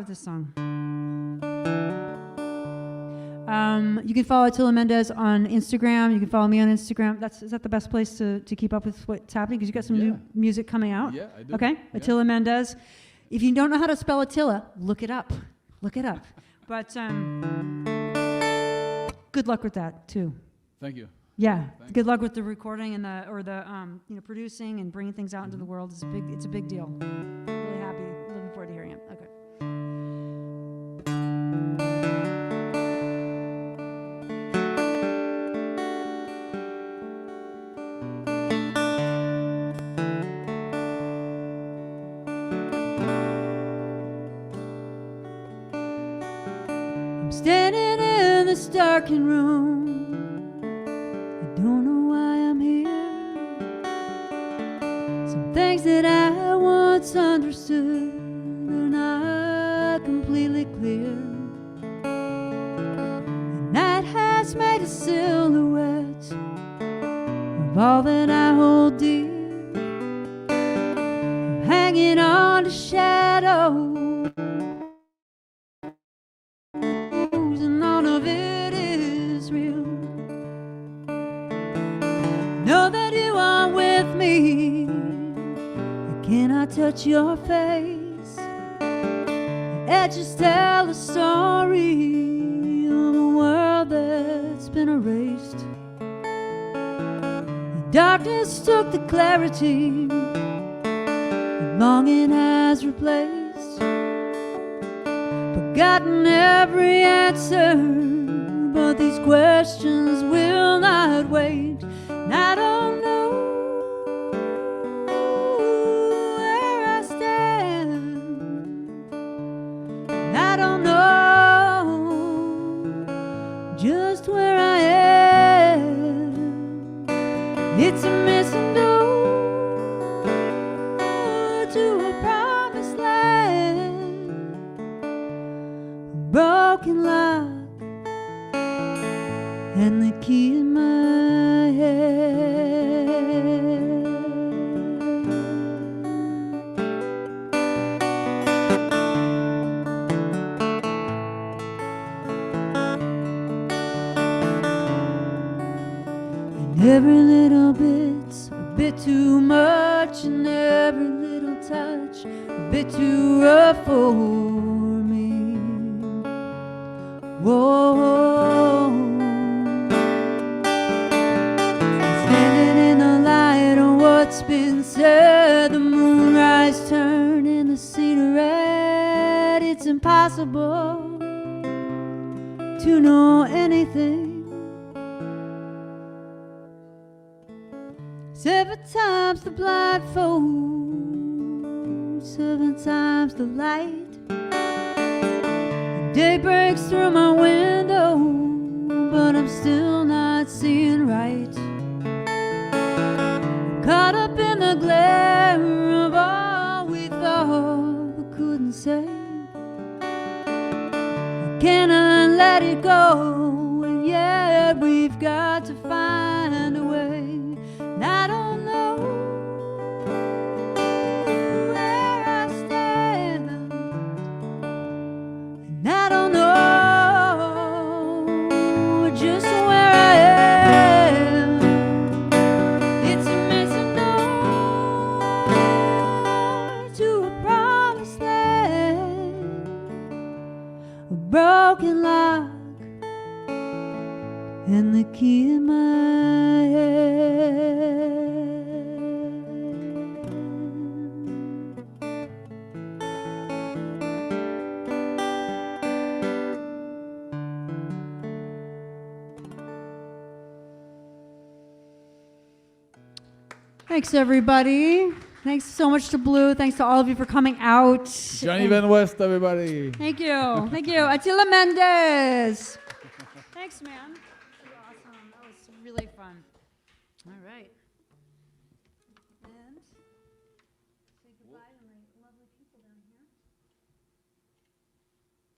this song. You can follow Attila Mendez on Instagram. You can follow me on Instagram. Is that the best place to keep up with what's happening? Because you got some new music coming out. Yeah, I do. Okay, yeah. Attila Mendez. If you don't know how to spell Attila, look it up. Look it up. But good luck with that too. Thank you. Yeah. Thanks. Good luck with the recording and the producing and bringing things out into the world. It's a big deal. Really happy. Looking forward to hearing it. Okay. I'm standing in this darkened room. I don't know why I'm here. Some things that I once understood are not completely clear. The night has made a silhouette of all that I hold dear. I'm hanging on to shadows. Know that you are with me. I cannot touch your face. Edges tell a story of a world that's been erased. The darkness took the clarity that longing has replaced. Forgotten every answer, but these questions will not wait. And I don't know where I stand. And I don't know just where I am. It's a missing door. broken lock, and the key in my head. Every little bit's a bit too much, and every little touch a bit too rough for me. Whoa, standing in the light of what's been said, the moonrise turning the sea to red. It's impossible to know anything. 7 times the blindfold, 7 times the light. Day breaks through my window, but I'm still not seeing right. Caught up in the glare of all we thought we couldn't say. Can I let it go? And yet we've got to find a way. And I don't know where I stand, and I don't know just where I am. It's a missing door to a promised land, a broken lock, and the key in my head. Thanks, everybody. Thanks so much to Blue. Thanks to all of you for coming out. Johnny VanWest, everybody. Thank you. Thank you. Attila Mendez. Thanks, man. Awesome. That was really fun. All right. And say goodbye to my lovely people down here.